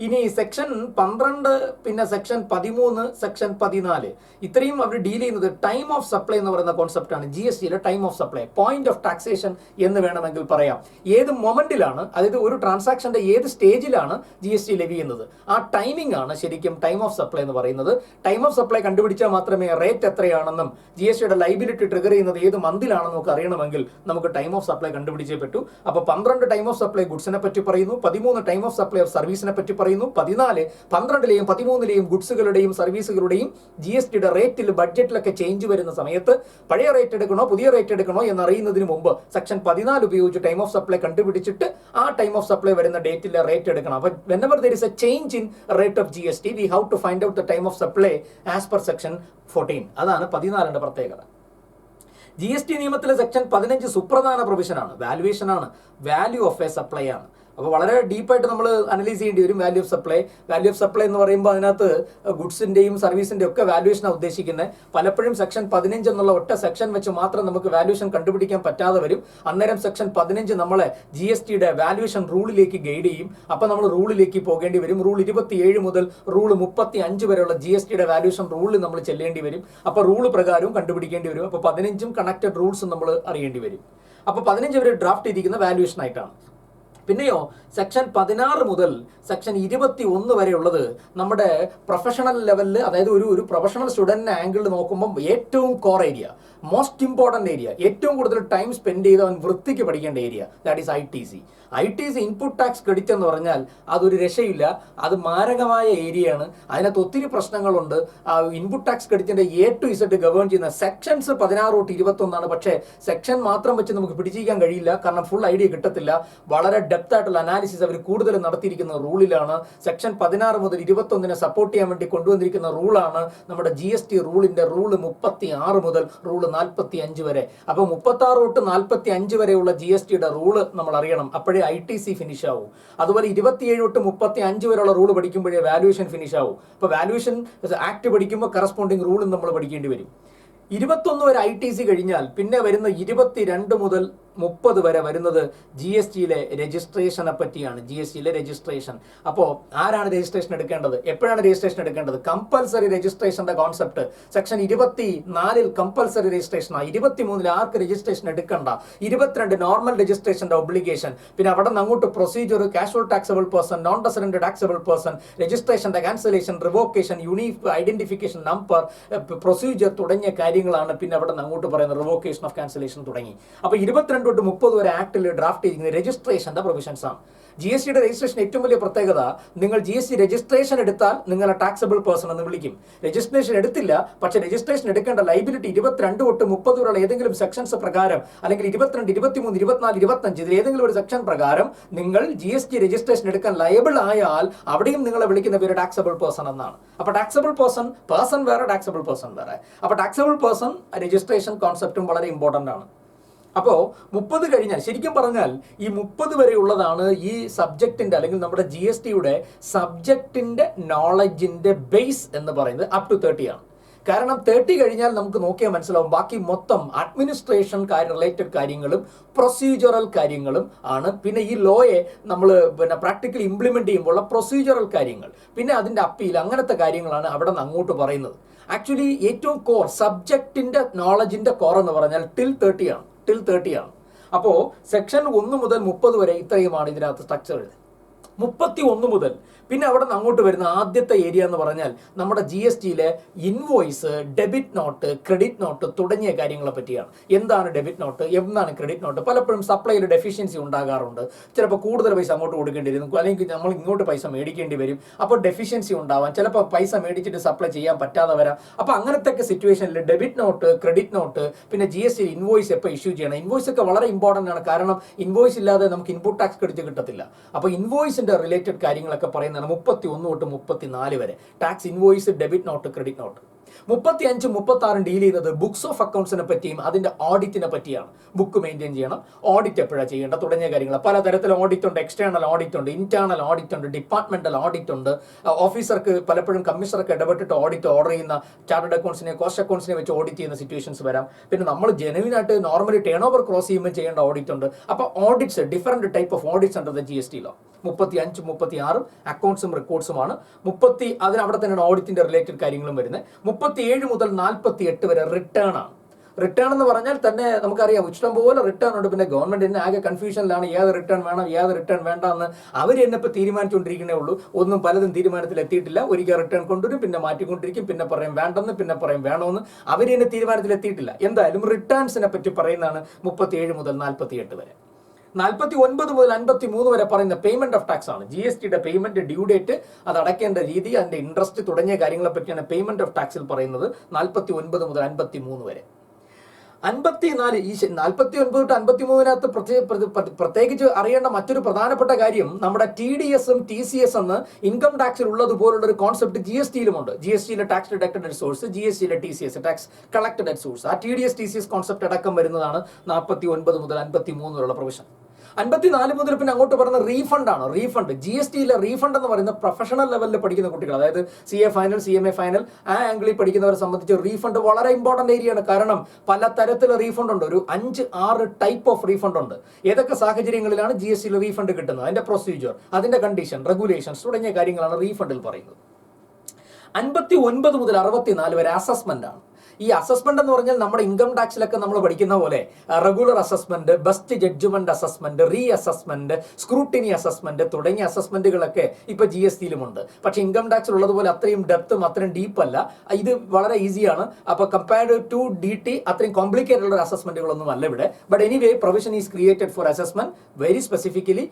ഇനി സെക്ഷൻ 12, പിന്നെ സെക്ഷൻ 13, സെക്ഷൻ 14 ഇത്രയും അവർ ഡീൽ ചെയ്യുന്നത് ടൈം ഓഫ് സപ്ലൈ എന്ന് പറയുന്ന കോൺസെപ്റ്റാണ്. GSTയിലെ time of supply, point of taxation എന്ന് വേണമെങ്കിൽ പറയാം. ഏത് മൊമെന്റിലാണ്, അതായത് ഒരു ട്രാൻസാക്ഷന്റെ ഏത് സ്റ്റേജിലാണ് GST ലെവി ചെയ്യുന്നത്, ആ ടൈമിംഗ് ആണ് ശരിക്കും ടൈം ഓഫ് സപ്ലൈ എന്ന് പറയുന്നത്. ടൈം ഓഫ് സപ്ലൈ കണ്ടുപിടിച്ചാൽ മാത്രമേ റേറ്റ് എത്രയാണെന്നും GSTയുടെ ലൈബിലിറ്റി ട്രിഗർ ചെയ്യുന്നത് ഏത് മന്തിലാണെന്നും നമുക്ക് അറിയണമെങ്കിൽ നമുക്ക് ടൈം ഓഫ് സപ്ലൈ കണ്ടുപിടിച്ചേ പറ്റൂ. അപ്പോൾ 12 ടൈം ഓഫ് സപ്ലൈ ഗുഡ്സിനെ പറ്റി പറയുന്നു, 13 ടൈം ഓഫ് സപ്ലൈ ഓഫ് സർവീസിനെ പറ്റി പറയുന്നു, 14, 12ലെയും 13ലെയും ഗുഡ്സുകളുടെയും സർവീസുകളുടെയും GSTയുടെ റേറ്റിൽ ബഡ്ജറ്റിലൊക്കെ ചേഞ്ച് വരുന്ന സമയത്ത് പഴയ റേറ്റ് എടുക്കണോ പുതിയ റേറ്റ് എടുക്കണോ എന്നറിയുന്നതിന് മുമ്പ് സെക്ഷൻ 14 ഉപയോഗിച്ച് ടൈം ഓഫ് സപ്ലൈ കണ്ടുപിടിച്ചിട്ട് ആ ടൈം ഓഫ് സപ്ലൈ വരുന്ന ഡേറ്റിലെ റേറ്റ് എടുക്കണം. അപ്പോൾ whenever there is a change in rate of GST, we have to find out the time of supply as per section 14. അതാണ് 14ന്റെ പ്രത്യേകത. GST നിയമത്തിലെ സെക്ഷൻ 15 സുപ്രധാന പ്രൊവിഷനാണ്, വാല്യുവേഷൻ ആണ്, വാല്യൂ ഓഫ് എ സപ്ലൈ ആണ്. അപ്പോൾ വളരെ ഡീപ്പായിട്ട് നമ്മൾ അനലൈസ് ചെയ്യേണ്ടി വരും value of supply. Value of supply എന്ന് പറയുമ്പോൾ അതിനകത്ത് ഗുഡ്സിന്റെയും സർവീസിന്റെയും ഒക്കെ വാല്യുവേഷനാണ് ഉദ്ദേശിക്കുന്നത്. പലപ്പോഴും സെക്ഷൻ 15 എന്നുള്ള ഒറ്റ സെക്ഷൻ വെച്ച് മാത്രം നമുക്ക് വാല്യുവേഷൻ കണ്ടുപിടിക്കാൻ പറ്റാതെ വരും. അന്നേരം സെക്ഷൻ 15 നമ്മളെ GSTയുടെ വാല്യുവേഷൻ റൂളിലേക്ക് ഗൈഡ് ചെയ്യും. അപ്പോൾ നമ്മൾ റൂളിലേക്ക് പോകേണ്ടി വരും. റൂൾ 27 മുതൽ റൂൾ 35 വരെയുള്ള GSTയുടെ വാല്യുവേഷൻ റൂളിൽ നമ്മൾ ചെല്ലേണ്ടി വരും. അപ്പോൾ റൂൾ പ്രകാരവും കണ്ടുപിടിക്കേണ്ടി വരും. അപ്പോൾ 15 കണക്റ്റഡ് റൂൾസും നമ്മൾ അറിയേണ്ടി വരും. അപ്പോൾ 15 വരെ ഡ്രാഫ്റ്റ് ചെയ്തിരിക്കുന്ന വാല്യുവേഷൻ ആയിട്ടാണ്. പിന്നെയോ സെക്ഷൻ 16 മുതൽ സെക്ഷൻ 21 വരെയുള്ളത് നമ്മുടെ പ്രൊഫഷണൽ ലെവലിൽ, അതായത് ഒരു പ്രൊഫഷണൽ സ്റ്റുഡൻറ്റിനെ ആംഗിളിൽ നോക്കുമ്പോൾ ഏറ്റവും core area, most important area, ഏറ്റവും കൂടുതൽ ടൈം സ്പെൻഡ് ചെയ്ത് അവൻ വൃത്തിക്ക് പഠിക്കേണ്ട area, that is ITC input tax credit എന്ന് പറഞ്ഞാൽ അതൊരു രക്ഷയില്ല. അത് മാരകമായ ഏരിയയാണ്. അതിനകത്ത് ഒത്തിരി പ്രശ്നങ്ങളുണ്ട്. ഇൻപുട്ട് ടാക്സ് ക്രെഡിറ്റിന്റെ A to Z ഗവേൺ ചെയ്യുന്ന സെക്ഷൻസ് 16 തൊട്ട് 21 പക്ഷേ സെക്ഷൻ മാത്രം വെച്ച് നമുക്ക് പിടിച്ചിരിക്കാൻ കഴിയില്ല, കാരണം ഫുൾ ഐഡിയ കിട്ടത്തില്ല. വളരെ ഡെപ്ത് ആയിട്ടുള്ള അനാലിസിസ് അവർ കൂടുതൽ നടത്തിയിരിക്കുന്ന റൂളിലാണ്. സെക്ഷൻ 16 മുതൽ 21 സപ്പോർട്ട് ചെയ്യാൻ വേണ്ടി കൊണ്ടുവന്നിരിക്കുന്ന റൂളാണ് നമ്മുടെ GST റൂളിന്റെ റൂള് 36 മുതൽ റൂള് 45 വരെ. അപ്പോൾ 36 തൊട്ട് 45 വരെയുള്ള GSTയുടെ റൂള് നമ്മൾ അറിയണം, അപ്പോഴേ ITC ഫിനിഷ് ആവും. അതുപോലെ 27 തൊട്ട് 35 വരെയുള്ള റൂള് പഠിക്കുമ്പോഴേ വാല്യൂഷൻ ഫിനിഷ് ആവും. അപ്പോൾ വാല്യൂഷൻ ആക്ട് പഠിക്കുമ്പോൾ കറസ്പോണ്ടിങ് റൂളും നമ്മൾ പഠിക്കേണ്ടി വരും. 21 വരെ ITC കഴിഞ്ഞാൽ പിന്നെ വരുന്ന 22 മുതൽ 30 വരെ വരുന്നത് GSTയിലെ രജിസ്ട്രേഷനെ പറ്റിയാണ്. GSTയിലെ രജിസ്ട്രേഷൻ. അപ്പോൾ ആരാണ് രജിസ്ട്രേഷൻ എടുക്കേണ്ടത്, എപ്പോഴാണ് രജിസ്ട്രേഷൻ എടുക്കേണ്ടത്? കമ്പൽസറി രജിസ്ട്രേഷന്റെ കോൺസെപ്റ്റ് സെക്ഷൻ 24 കമ്പൽസറി രജിസ്ട്രേഷനാണ്. 23 ആർക്ക് രജിസ്ട്രേഷൻ എടുക്കണ്ട, 22 നോർമൽ രജിസ്ട്രേഷന്റെ ഒബ്ലിഗേഷൻ. പിന്നെ അവിടെ നിന്ന് അങ്ങോട്ട് procedure, casual taxable person, non resident taxable person, രജിസ്ട്രേഷന്റെ cancellation, revocation, unique identification number, procedure തുടങ്ങിയ കാര്യങ്ങളാണ് പിന്നെ അവിടെ നിന്ന് അങ്ങോട്ട് പറയുന്ന റിവോക്കേഷൻ ഓഫ് ക്യാൻസലേഷൻ തുടങ്ങി. അപ്പോൾ 22 തൊട്ട് 30 വരെ ആക്ടിൽ ഡ്രാഫ്റ്റ് ചെയ്തിരിക്കുന്ന രജിസ്ട്രേഷന്റെ പ്രൊവിഷൻസ് ആണ്. GSTയുടെ രജിസ്ട്രേഷൻ ഏറ്റവും വലിയ പ്രത്യേകത, നിങ്ങൾ GST രജിസ്ട്രേഷൻ എടുത്താൽ നിങ്ങളെ ടാക്സബിൾ പേഴ്സൺ എന്ന് വിളിക്കും. രജിസ്ട്രേഷൻ എടുത്തില്ല, പക്ഷേ രജിസ്ട്രേഷൻ എടുക്കേണ്ട ലൈബിലിറ്റി 22 തൊട്ട് 30 വരെയുള്ള ഏതെങ്കിലും സെക്ഷൻസ് പ്രകാരം, അല്ലെങ്കിൽ 22, 23, 24, 25 ഇതിൽ ഏതെങ്കിലും ഒരു സെക്ഷൻ പ്രകാരം നിങ്ങൾ GST രജിസ്ട്രേഷൻ എടുക്കാൻ ലയബിൾ ആയാൽ അവിടെയും നിങ്ങളെ വിളിക്കുന്ന പേര് ടാക്സബിൾ പേഴ്സൺ എന്നാണ്. അപ്പോൾ ടാക്സബിൾ പേഴ്സൺ വേറെ, ടാക്സബിൾ പേഴ്സൺ വേറെ. അപ്പോൾ ടാക്സബിൾ പേഴ്സൺ രജിസ്ട്രേഷൻ കോൺസെപ്റ്റും വളരെ ഇമ്പോർട്ടൻ്റ് ആണ്. അപ്പോൾ 30 കഴിഞ്ഞാൽ, ശരിക്കും പറഞ്ഞാൽ ഈ 30 വരെ ഉള്ളതാണ് ഈ സബ്ജക്റ്റിന്റെ അല്ലെങ്കിൽ നമ്മുടെ GSTയുടെ സബ്ജക്റ്റിന്റെ നോളജിന്റെ ബേസ് എന്ന് പറയുന്നത്. അപ് ടു 30 ആണ്. കാരണം 30 കഴിഞ്ഞാൽ നമുക്ക് നോക്കിയാൽ മനസ്സിലാവും ബാക്കി മൊത്തം അഡ്മിനിസ്ട്രേഷൻ റിലേറ്റഡ് കാര്യങ്ങളും പ്രൊസീജിയറൽ കാര്യങ്ങളും ആണ്. പിന്നെ ഈ ലോയെ നമ്മൾ പ്രാക്ടിക്കലി ഇംപ്ലിമെന്റ് ചെയ്യുമ്പോൾ പ്രൊസീജിയറൽ കാര്യങ്ങൾ, പിന്നെ അതിന്റെ അപ്പീൽ, അങ്ങനത്തെ കാര്യങ്ങളാണ് അവിടെ നിന്ന് അങ്ങോട്ട് പറയുന്നത്. ആക്ച്വലി ഏറ്റവും കോർ സബ്ജക്റ്റിന്റെ നോളജിന്റെ കോർ എന്ന് പറഞ്ഞാൽ ടിൽ 30 ആണ്. അപ്പോൾ സെക്ഷൻ 1 മുതൽ 30 വരെ ഇത്രയുമാണ് ഇതിനകത്ത് സ്ട്രക്ചർ. 31 മുതൽ പിന്നെ അവിടെ നിന്ന് അങ്ങോട്ട് വരുന്ന ആദ്യത്തെ ഏരിയ എന്ന് പറഞ്ഞാൽ നമ്മുടെ GSTയിലെ invoice, debit note, credit note തുടങ്ങിയ കാര്യങ്ങളെ പറ്റിയാണ്. എന്താണ് ഡെബിറ്റ് നോട്ട്, എന്താണ് ക്രെഡിറ്റ് നോട്ട്? പലപ്പോഴും സപ്ലൈയിൽ ഡെഫിഷ്യൻസി ഉണ്ടാകാറുണ്ട്. ചിലപ്പോൾ കൂടുതൽ പൈസ അങ്ങോട്ട് കൊടുക്കേണ്ടി വരും, അല്ലെങ്കിൽ നമ്മൾ ഇങ്ങോട്ട് പൈസ മേടിക്കേണ്ടി വരും. അപ്പോൾ ഡെഫിഷ്യൻസി ഉണ്ടാവാം, ചിലപ്പോൾ പൈസ മേടിച്ചിട്ട് സപ്ലൈ ചെയ്യാൻ പറ്റാതെ വരാം. അപ്പോൾ അങ്ങനത്തെ സിറ്റുവേഷനിൽ ഡെബിറ്റ് നോട്ട്, ക്രെഡിറ്റ് നോട്ട്, പിന്നെ GST ഇൻവോയ്സ് എപ്പോൾ ഇഷ്യൂ ചെയ്യണം? ഇൻവോയ്സ് ഒക്കെ വളരെ ഇമ്പോർട്ടൻ്റ് ആണ്, കാരണം ഇൻവോയ്സ് ഇല്ലാതെ നമുക്ക് ഇൻപുട്ട് ടാക്സ് ക്രെഡിറ്റ് കിട്ടത്തില്ല. അപ്പോൾ ഇൻവോയ്സിന്റെ റിലേറ്റഡ് കാര്യങ്ങളൊക്കെ പറയുന്നതാണ് 31 തൊട്ട് 34 വരെ. Tax invoice, debit note, credit not. 35, 36 deal ചെയ്യുന്നത് ബുക്സ് ഓഫ് അക്കൗണ്ട്സിനെ പറ്റിയും അതിന്റെ ഓഡിറ്റിനെ പറ്റിയാണ്. ബുക്ക് മെയിൻറ്റെയിൻ ചെയ്യണം, ഓഡിറ്റ് എപ്പോഴാണ് ചെയ്യേണ്ട തുടങ്ങിയ കാര്യങ്ങൾ. പലതരത്തിലുള്ള ഓഡിറ്റ് ഉണ്ട്, എക്സ്റ്റേണൽ ഓഡിറ്റ് ഉണ്ട്, ഇന്റേണൽ ഓഡിറ്റ് ഉണ്ട്, ഡിപ്പാർട്ട്മെന്റൽ ഓഡിറ്റ് ഉണ്ട്. ഓഫീസർക്ക് പലപ്പോഴും കമ്മീഷണർക്ക് ഇടപെട്ടിട്ട് ഓഡിറ്റ് ഓർഡർ ചെയ്യുന്ന, ചാർട്ടേഡ് അക്കൗണ്ട്സിനെ, കോസ്റ്റ് അക്കൗണ്ട്സിനെ വെച്ച് ഓഡിറ്റ് ചെയ്യുന്ന സിറ്റുവേഷൻസ് വരാം. പിന്നെ നമ്മൾ ജെനുവിനായിട്ട് നോർമലി ടേൺ ഓവർ ക്രോസ് ചെയ്യുമ്പോൾ ചെയ്യേണ്ട ഓഡിറ്റ് ഉണ്ട്. അപ്പോൾ audits, different type of audits ഉണ്ട് GST ലോ. 35, 36 അക്കൗണ്ട്സും റെക്കോർഡ്സുമാണ്. അവിടെ തന്നെയാണ് ഓഡിറ്റിന്റെ റിലേറ്റഡ് കാര്യങ്ങളും വരുന്നത്. 37 മുതൽ 48 വരെ റിട്ടേൺ ആണ്. റിട്ടേൺ എന്ന് പറഞ്ഞാൽ തന്നെ നമുക്കറിയാം ഇഷ്ടംപോലെ റിട്ടേൺ ഉണ്ട്. പിന്നെ ഗവൺമെന്റ് തന്നെ ആകെ കൺഫ്യൂഷനിലാണ്, ഏത് റിട്ടേൺ വേണം, ഏത് റിട്ടേൺ വേണ്ട എന്ന് അവർ തന്നെ ഇപ്പോൾ തീരുമാനിച്ചുകൊണ്ടിരിക്കുന്നേ ഉള്ളൂ. പലതും തീരുമാനത്തിൽ എത്തിയിട്ടില്ല. ഒരിക്കൽ റിട്ടേൺ കൊണ്ടുവരും, പിന്നെ മാറ്റിക്കൊണ്ടിരിക്കും, പിന്നെ പറയും വേണ്ടെന്ന്, പിന്നെ പറയും വേണമെന്ന്. അവർ തന്നെ തീരുമാനത്തിൽ എത്തിയിട്ടില്ല. എന്തായാലും റിട്ടേൺസിനെ പറ്റി പറയുന്നതാണ് 37 മുതൽ 48 വരെ. 49 മുതൽ 53 വരെ പറയുന്ന പേയ്മെന്റ് ഓഫ് ടാക്സ് ആണ്. GSTയുടെ പേയ്മെന്റ് ഡ്യൂ ഡേറ്റ്, അത് അടയ്ക്കേണ്ട രീതി, അതിന്റെ ഇൻട്രസ്റ്റ് തുടങ്ങിയ കാര്യങ്ങളെ പറ്റിയാണ് പേയ്മെന്റ് ഓഫ് ടാക്സിൽ പറയുന്നത്. 49 മുതൽ 53 വരെ. 54 ഈ 49 തൊട്ട് 53 പ്രത്യേകിച്ച് അറിയേണ്ട മറ്റൊരു പ്രധാനപ്പെട്ട കാര്യം, നമ്മുടെ TDSഉം TCS എന്ന് ഇൻകം ടാക്സിൽ ഉള്ളതുപോലുള്ള ഒരു കോൺസെപ്റ്റ് GSTയിലുമുണ്ട്. GSTയിലെ ടാക്സ് ഡിഡക്റ്റഡ് അറ്റ് സോഴ്സ്, GSTയിലെ TCS tax collected at source. ആ TDS TCS കോൺസെപ്റ്റ് അടക്കം വരുന്നതാണ് 49 മുതൽ 53 വരെയുള്ള പ്രൊവിഷൻ. 54 മുതൽ പിന്നെ അങ്ങോട്ട് പറയുന്ന റീഫണ്ട് ആണ്. റീഫണ്ട് GSTയിലെ റീഫണ്ട് എന്ന് പറയുന്ന പ്രൊഫഷണൽ ലെവലിൽ പഠിക്കുന്ന കുട്ടികൾ, അതായത് CA ഫൈനൽ, CMA ഫൈനൽ, ആ ആംഗിളിൽ പഠിക്കുന്നവരെ സംബന്ധിച്ച് റീഫണ്ട് വളരെ ഇമ്പോർട്ടന്റ് ഏരിയ ആണ്. കാരണം പല തരത്തിലുള്ള റീഫണ്ട് ഉണ്ട്. ഒരു 5-6 ടൈപ്പ് ഓഫ് റീഫണ്ട് ഉണ്ട്. ഏതൊക്കെ സാഹചര്യങ്ങളിലാണ് GSTയിൽ റീഫണ്ട് കിട്ടുന്നത്, അതിന്റെ പ്രൊസീജിയർ, അതിന്റെ കണ്ടീഷൻ, റെഗുലേഷൻസ് തുടങ്ങിയ കാര്യങ്ങളാണ് റീഫണ്ടിൽ പറയുന്നത്. 59 മുതൽ 64 വരെ അസസ്മെന്റ് ആണ്. ഈ അസസ്മെന്റ് എന്ന് പറഞ്ഞാൽ നമ്മുടെ ഇൻകം ടാക്സിലൊക്കെ നമ്മൾ പഠിക്കുന്ന പോലെ regular assessment, best judgment assessment, reassessment, scrutiny assessment തുടങ്ങിയ അസസ്മെന്റുകളൊക്കെ ഇപ്പൊ GST-യിലും ഉണ്ട്. പക്ഷെ ഇൻകം ടാക്സിൽ ഉള്ളതുപോലെ അത്രയും ഡെപ്തും അത്രയും ഡീപ്പ് അല്ല. ഇത് വളരെ ഈസിയാണ്. അപ്പൊ കമ്പയർഡ് ടു DT അത്രയും കോംപ്ലിക്കേറ്റഡ് ഉള്ള അസസ്മെന്റുകളൊന്നും അല്ല ഇവിടെ. But anyway provision is created for assessment, very specifically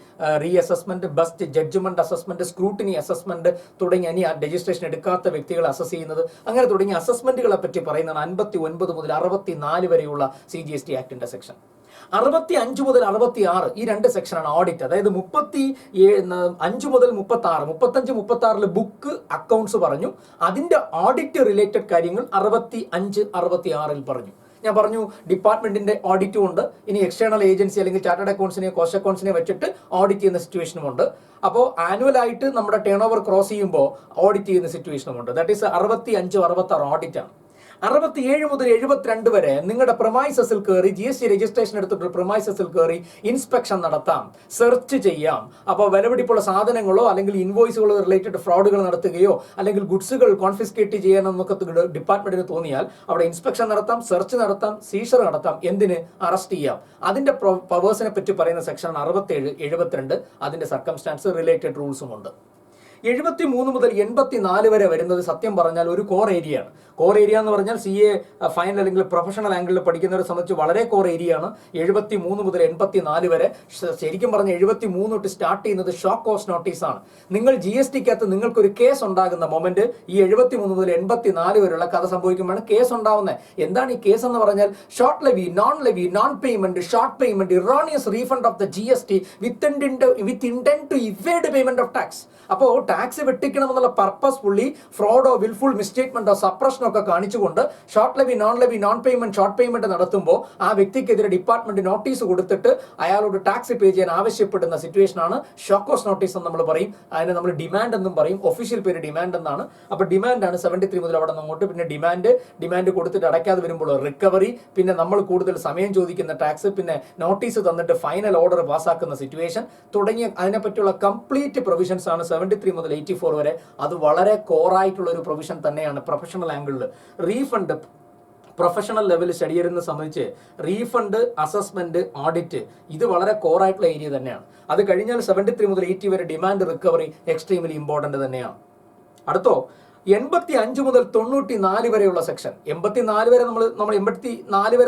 reassessment, best judgment assessment, scrutiny assessment തുടങ്ങിയ ഇനി രജിസ്ട്രേഷൻ എടുക്കാത്ത വ്യക്തികളെ അസസ് ചെയ്യുന്നത്, അങ്ങനെ തുടങ്ങിയ അസസ്മെന്റുകളെ പറ്റി പറയുന്നതാണ് 59 മുതൽ 64 വരെയുള്ള CGST ആക്ടിന്റെ സെക്ഷൻ. 65 മുതൽ 66 ഈ രണ്ട് സെക്ഷനാണ് ഓഡിറ്റ്. അതായത് 35 മുതൽ 36, 35, 36 ബുക്ക് അക്കൗണ്ട്സ് പറഞ്ഞു. അതിന്റെ ഓഡിറ്റ് റിലേറ്റഡ് കാര്യങ്ങൾ 65, 66 പറഞ്ഞു. ഞാൻ പറഞ്ഞു ഡിപ്പാർട്ട്മെന്റിന്റെ ഓഡിറ്റും ഉണ്ട്. ഇനി എക്സ്റ്റേണൽ ഏജൻസി അല്ലെങ്കിൽ ചാർട്ടേഡ് അക്കൗണ്ട്സിനെ, കോസ്റ്റ് അക്കൗണ്ട്സിനെ വെച്ചിട്ട് ഓഡിറ്റ് ചെയ്യുന്ന സിറ്റുവേഷനും ഉണ്ട്. അപ്പോൾ ആനുവൽ ആയിട്ട് നമ്മുടെ ടേൺ ഓവർ ക്രോസ് ചെയ്യുമ്പോൾ ഓഡിറ്റ് ചെയ്യുന്ന സിറ്റുവേഷനും ഉണ്ട്. ദാറ്റ് ഈസ് 65, 66 ഓഡിറ്റ് ആണ്. 67 മുതൽ 72 വരെ നിങ്ങളുടെ പ്രൊമൈസസിൽ കയറി GST രജിസ്ട്രേഷൻ എടുത്തിട്ട് പ്രൊമൈസസിൽ കയറി ഇൻസ്പെക്ഷൻ നടത്താം, സെർച്ച് ചെയ്യാം. അപ്പോൾ വിലപിടിപ്പുള്ള സാധനങ്ങളോ അല്ലെങ്കിൽ ഇൻവോയ്സുകളോ റിലേറ്റഡ് ഫ്രോഡുകൾ നടത്തുകയോ അല്ലെങ്കിൽ ഗുഡ്സുകൾ കോൺഫിസ്കേറ്റ് ചെയ്യാനെന്നൊക്കെ ഡിപ്പാർട്ട്മെന്റിന് തോന്നിയാൽ അവിടെ ഇൻസ്പെക്ഷൻ നടത്താം, സെർച്ച് നടത്താം, സീഷർ നടത്താം. എന്തിന്? അറസ്റ്റ് ചെയ്യാം. അതിന്റെ പവേഴ്സിനെ പറ്റി പറയുന്ന സെക്ഷൻ 67, 72. അതിന്റെ സർക്കംസ്റ്റാൻസ് റിലേറ്റഡ് റൂൾസും ഉണ്ട്. 73 മുതൽ 84 വരെ വരുന്നത് സത്യം പറഞ്ഞാൽ ഒരു കോർ ഏരിയയാണ്. കോർ ഏരിയ എന്ന് പറഞ്ഞാൽ CA ഫൈനൽ അല്ലെങ്കിൽ പ്രൊഫഷണൽ ആംഗിളിൽ പഠിക്കുന്നവരെ സംബന്ധിച്ച് വളരെ കോർ ഏരിയ ആണ്. 73 മുതൽ 84 വരെ. ശരിക്കും പറഞ്ഞാൽ 73 തൊട്ട് സ്റ്റാർട്ട് ചെയ്യുന്നത് ഷോക്ക് കോസ്റ്റ് നോട്ടീസ് ആണ്. നിങ്ങൾ GSTക്കകത്ത് നിങ്ങൾക്കൊരു കേസ് ഉണ്ടാകുന്ന മൊമെന്റ് ഈ 73 മുതൽ 84 വരെയുള്ള കഥ സംഭവിക്കുമ്പോഴാണ് കേസ് ഉണ്ടാവുന്നത്. എന്താണ് ഈ കേസ് എന്ന് പറഞ്ഞാൽ? Short levy, non payment, short payment, erroneous refund of the GST with intent to evade payment of tax. അപ്പോൾ ടാക്സ് വെട്ടിക്കണമെന്നുള്ള പർപ്പസ് ഫുള്ളി ഫ്രോഡോ, വിൽഫുൾ മിസ്റ്റേറ്റ്മെന്റോ, സപ്രഷനോ ഒക്കെ കാണിച്ചുകൊണ്ട് short levy, non payment, short payment നടത്തുമ്പോൾ ആ വ്യക്തിക്കെതിരെ ഡിപ്പാർട്ട്മെന്റ് നോട്ടീസ് കൊടുത്തിട്ട് അയാളോട് ടാക്സ് പേ ചെയ്യാൻ ആവശ്യപ്പെടുന്ന സിറ്റുവേഷൻ ആണ് ഷോക്കോസ് നോട്ടീസ് എന്ന് നമ്മൾ പറയും. അതിനെ നമ്മൾ ഡിമാൻഡ് എന്നും പറയും. ഒഫീഷ്യൽ പേര് ഡിമാൻഡ് എന്നാണ്. അപ്പൊ ഡിമാൻഡ് ആണ് 73 മുതൽ അവിടെ അങ്ങോട്ട്. പിന്നെ ഡിമാൻഡ് കൊടുത്തിട്ട് അടയ്ക്കാതെ വരുമ്പോൾ റിക്കവറി, പിന്നെ നമ്മൾ കൂടുതൽ സമയം ചോദിക്കുന്ന ടാക്സ്, പിന്നെ നോട്ടീസ് തന്നിട്ട് ഫൈനൽ ഓർഡർ പാസ്സാക്കുന്ന സിറ്റുവേഷൻ തുടങ്ങിയ അതിനെപ്പറ്റിയുള്ള കംപ്ലീറ്റ് പ്രൊവിഷൻസ് ആണ് 73 മുതൽ 84 വരെ. അത് വളരെ കോറായിട്ടുള്ള ഒരു പ്രൊവിഷൻ തന്നെയാണ്. പ്രൊഫഷണൽ ആംഗിളിൽ റീഫണ്ട് പ്രൊഫഷണൽ ലെവൽ സ്റ്റഡി ചെയ്യുന്നത് സംബന്ധിച്ച് റീഫണ്ട്, അസസ്മെന്റ്, ഓഡിറ്റ് ഇത് വളരെ കോറായിട്ടുള്ള ഏരിയ തന്നെയാണ്. അത് കഴിഞ്ഞാൽ 73 മുതൽ 80 വരെ ഡിമാൻഡ്, റിക്കവറി എക്സ്ട്രീംലി ഇമ്പോർട്ടന്റ് തന്നെയാണ്. അടുത്തോ 85 മുതൽ 94 വരെയുള്ള സെക്ഷൻ. 84 വരെ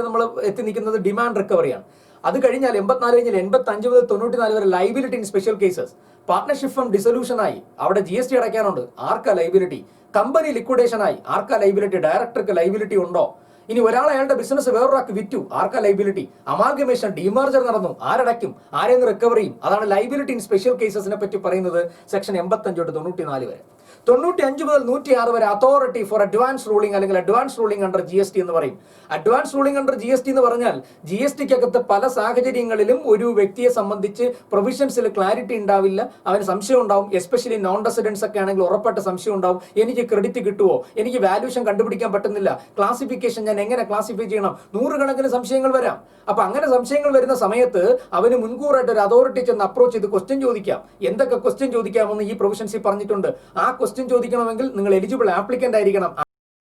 നമ്മൾ എത്തി നിൽക്കുന്നത് ഡിമാൻഡ് റിക്കവറിയാണ്. അത് കഴിഞ്ഞാൽ 84 കഴിഞ്ഞാൽ 85 മുതൽ 94 വരെ liability in special cases. Partnership fund dissolution ആയി, അവിടെ GST അടയ്ക്കാനുണ്ട്, ആർക്കാ ലൈബിലിറ്റി? കമ്പനി ലിക്വിഡേഷൻ ആയി, ആർക്കാ ലൈബിലിറ്റി? ഡയറക്ടർക്ക് ലൈബിലിറ്റി ഉണ്ടോ? ഇനി ഒരാൾ അയാളുടെ ബിസിനസ് വേറൊരാൾക്ക് വിറ്റു, ആർക്കാ ലൈബിലിറ്റി? അമാൽഗമേഷൻ, ഡിമർജർ നടന്നു, ആരടയ്ക്കും? ആരെന്ന് റിക്കവർ ചെയ്യും? അതാണ് ലൈബിലിറ്റി ഇൻ സ്പെഷ്യൽ കേസസിനെ പറ്റി പറയുന്നത് സെക്ഷൻ 85 തൊട്ട് 94 വരെ. 95 മുതൽ 106 വരെ അതോറിറ്റി ഫോർ അഡ്വാൻസ് റൂളിംഗ് അല്ലെങ്കിൽ അഡ്വാൻസ് റൂളിംഗ് അണ്ടർ GST എന്ന് പറയും. അഡ്വാൻസ് റൂളിംഗ് അണ്ടർ GST എന്ന് പറഞ്ഞാൽ GSTക്കകത്ത് പല സാഹചര്യങ്ങളിലും ഒരു വ്യക്തിയെ സംബന്ധിച്ച് പ്രൊവിഷൻസിൽ ക്ലാരിറ്റി ഉണ്ടാവില്ല, അവന് സംശയം ഉണ്ടാവും. എസ്പെഷ്യലി നോൺ റെസിഡൻസ് ഒക്കെ ആണെങ്കിൽ ഉറപ്പായിട്ട് സംശയം ഉണ്ടാവും. എനിക്ക് ക്രെഡിറ്റ് കിട്ടുമോ? എനിക്ക് വാല്യൂഷൻ കണ്ടുപിടിക്കാൻ പറ്റുന്നില്ല, ക്ലാസിഫിക്കേഷൻ ഞാൻ എങ്ങനെ ക്ലാസിഫൈ ചെയ്യണം? 100 കണക്കിന് സംശയങ്ങൾ വരാം. അപ്പൊ അങ്ങനെ സംശയങ്ങൾ വരുന്ന സമയത്ത് അവന് മുൻകൂറായിട്ട് ഒരു അതോറിറ്റി ചെന്ന് അപ്രോച്ച് ചെയ്ത് ക്വസ്റ്റ്യൻ ചോദിക്കാം. എന്തൊക്കെ ക്വസ്റ്റ്യൻ ചോദിക്കാമെന്ന് ഈ പ്രൊവിഷൻസിൽ പറഞ്ഞിട്ടുണ്ട്. ആ ക്വസ്റ്റ്യൻ ചോദിക്കണമെങ്കിൽ നിങ്ങൾ എലിജിബിൾ ആപ്ലിക്കന്റ് ആയിരിക്കണം.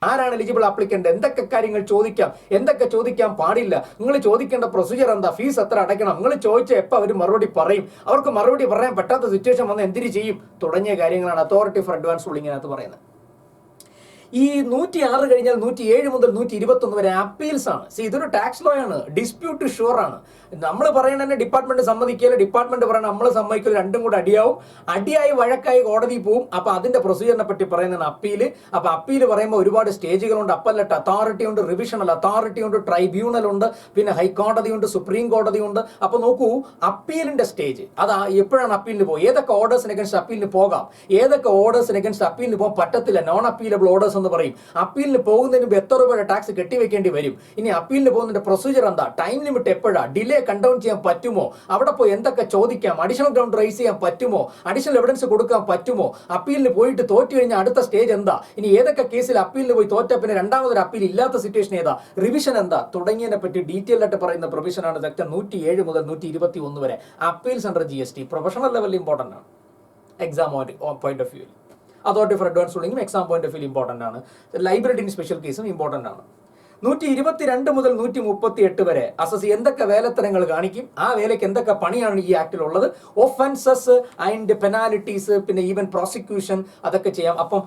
ആരാണ് എലിജിബിൾ ആപ്ലിക്കന്റ്? എന്തൊക്കെ കാര്യങ്ങൾ ചോദിക്കാം, എന്തൊക്കെ ചോദിക്കാൻ പാടില്ല, നിങ്ങൾ ചോദിക്കേണ്ട പ്രൊസീജിയർ എന്താ, ഫീസ് എത്ര അടയ്ക്കണം, നിങ്ങൾ ചോദിച്ച എപ്പോൾ അവർ മറുപടി പറയും, അവർക്ക് മറുപടി പറയാൻ പറ്റാത്ത സിറ്റുവേഷൻ വന്ന് എന്തിനു ചെയ്യും തുടങ്ങിയ കാര്യങ്ങളാണ് അതോറിറ്റി ഫോർ അഡ്വാൻസ് റൂളിംഗിനകത്ത് പറയുന്നത്. ഈ 106 കഴിഞ്ഞാൽ 107 മുതൽ 121 വരെ അപ്പീൽസ് ആണ്. ഇതൊരു ടാക്സ് ലോ ആണ്, ഡിസ്പ്യൂട്ട് ഷുവർ ആണ്. നമ്മൾ പറയണ തന്നെ ഡിപ്പാർട്ട്മെന്റ് സമ്മതിക്കില്ല, ഡിപ്പാർട്ട്മെന്റ് പറയണ നമ്മൾ സമ്മതിക്കില്ല, രണ്ടും കൂടെ അടിയായി വഴക്കായി കോടതി പോവും. അപ്പൊ അതിന്റെ പ്രൊസീജിയറിനെ പറ്റി പറയുന്നതാണ് അപ്പീല്. അപ്പൊ അപ്പീല് പറയുമ്പോൾ ഒരുപാട് സ്റ്റേജുകളുണ്ട്. അപ്പല്ലറ്റ് അതോറിറ്റി ഉണ്ട്, റിവിഷണൽ അതോറിറ്റി ഉണ്ട്, ട്രൈബ്യൂണൽ ഉണ്ട്, പിന്നെ ഹൈക്കോടതി ഉണ്ട്, സുപ്രീം കോടതി ഉണ്ട്. അപ്പൊ നോക്കൂ, അപ്പീലിന്റെ സ്റ്റേജ് അതാ എപ്പോഴാണ് അപ്പീലിന് പോകും, ഏതൊക്കെ ഓർഡേഴ്സിന് അഗൻസ്റ്റ് അപ്പീലിന് പോകാം, ഏതൊക്കെ ഓർഡേഴ്സിന് അഗൻസ്റ്റ് അപ്പീലിന് പോകാൻ പറ്റത്തില്ല, നോൺ അപ്പീലബിൾ ഓർഡേഴ്സ് എന്ന് പറയും. അപ്പീലിന് പോകുന്നതിന് മുമ്പ് എത്ര രൂപയുടെ ടാക്സ് കെട്ടിവെക്കേണ്ടി വരും, ഇനി അപ്പീലിന് പോകുന്നതിന്റെ പ്രൊസീജിയർ എന്താ, ടൈം ലിമിറ്റ് എപ്പോഴാ, ഡിലേ കണ്ടൗൺ ചെയ്യാൻ പറ്റുമോ, അവിടെ പോയി എന്തൊക്കെ ചോദിക്കാം, അഡീഷണൽ ഗ്രൗണ്ട് റൈസ് ചെയ്യാൻ പറ്റുമോ, അഡീഷണൽ എവിഡൻസ് കൊടുക്കാൻ പറ്റുമോ, അപ്പീലിന് പോയിട്ട് തോറ്റു കഴിഞ്ഞാൽ അടുത്ത സ്റ്റേജ് എന്താ, ഇനി ഏതൊക്കെ കേസിൽ അപ്പീലിന് പോയി തോറ്റ പിന്നെ രണ്ടാമതൊരു അപ്പീൽ ഇല്ലാത്ത സിറ്റുവേഷൻ ഏതാ, റിവിഷൻ എന്താ തുടങ്ങിയതിനെ പറ്റി ഡീറ്റെയിൽ ആയിട്ട് പറയുന്ന പ്രൊവിഷനാണ് സെക്ഷൻ 107 മുതൽ 121 വരെ. അപ്പീൽസ് അണ്ടർ GST പ്രൊഫഷണൽ ലെവലിൽ ഇമ്പോർട്ടന്റ് ആണ്. Exam point of view authority for advance റൂളിംഗും exam point of view important ആണ്. ലൈബിലിറ്റി ഇൻ സ്പെഷ്യൽ കേസും ഇമ്പോർട്ടന്റ് ആണ്. 122 മുതൽ 138 വരെ അസസ് എന്തൊക്കെ വേലത്തരങ്ങൾ കാണിക്കും, ആ വേലയ്ക്ക് എന്തൊക്കെ പണിയാണ് ഈ ആക്ടിലുള്ളത്, ഒഫൻസസ് ആൻഡ് പെനാലിറ്റീസ്, പിന്നെ ഈവൻ പ്രോസിക്യൂഷൻ അതൊക്കെ ചെയ്യാം. അപ്പം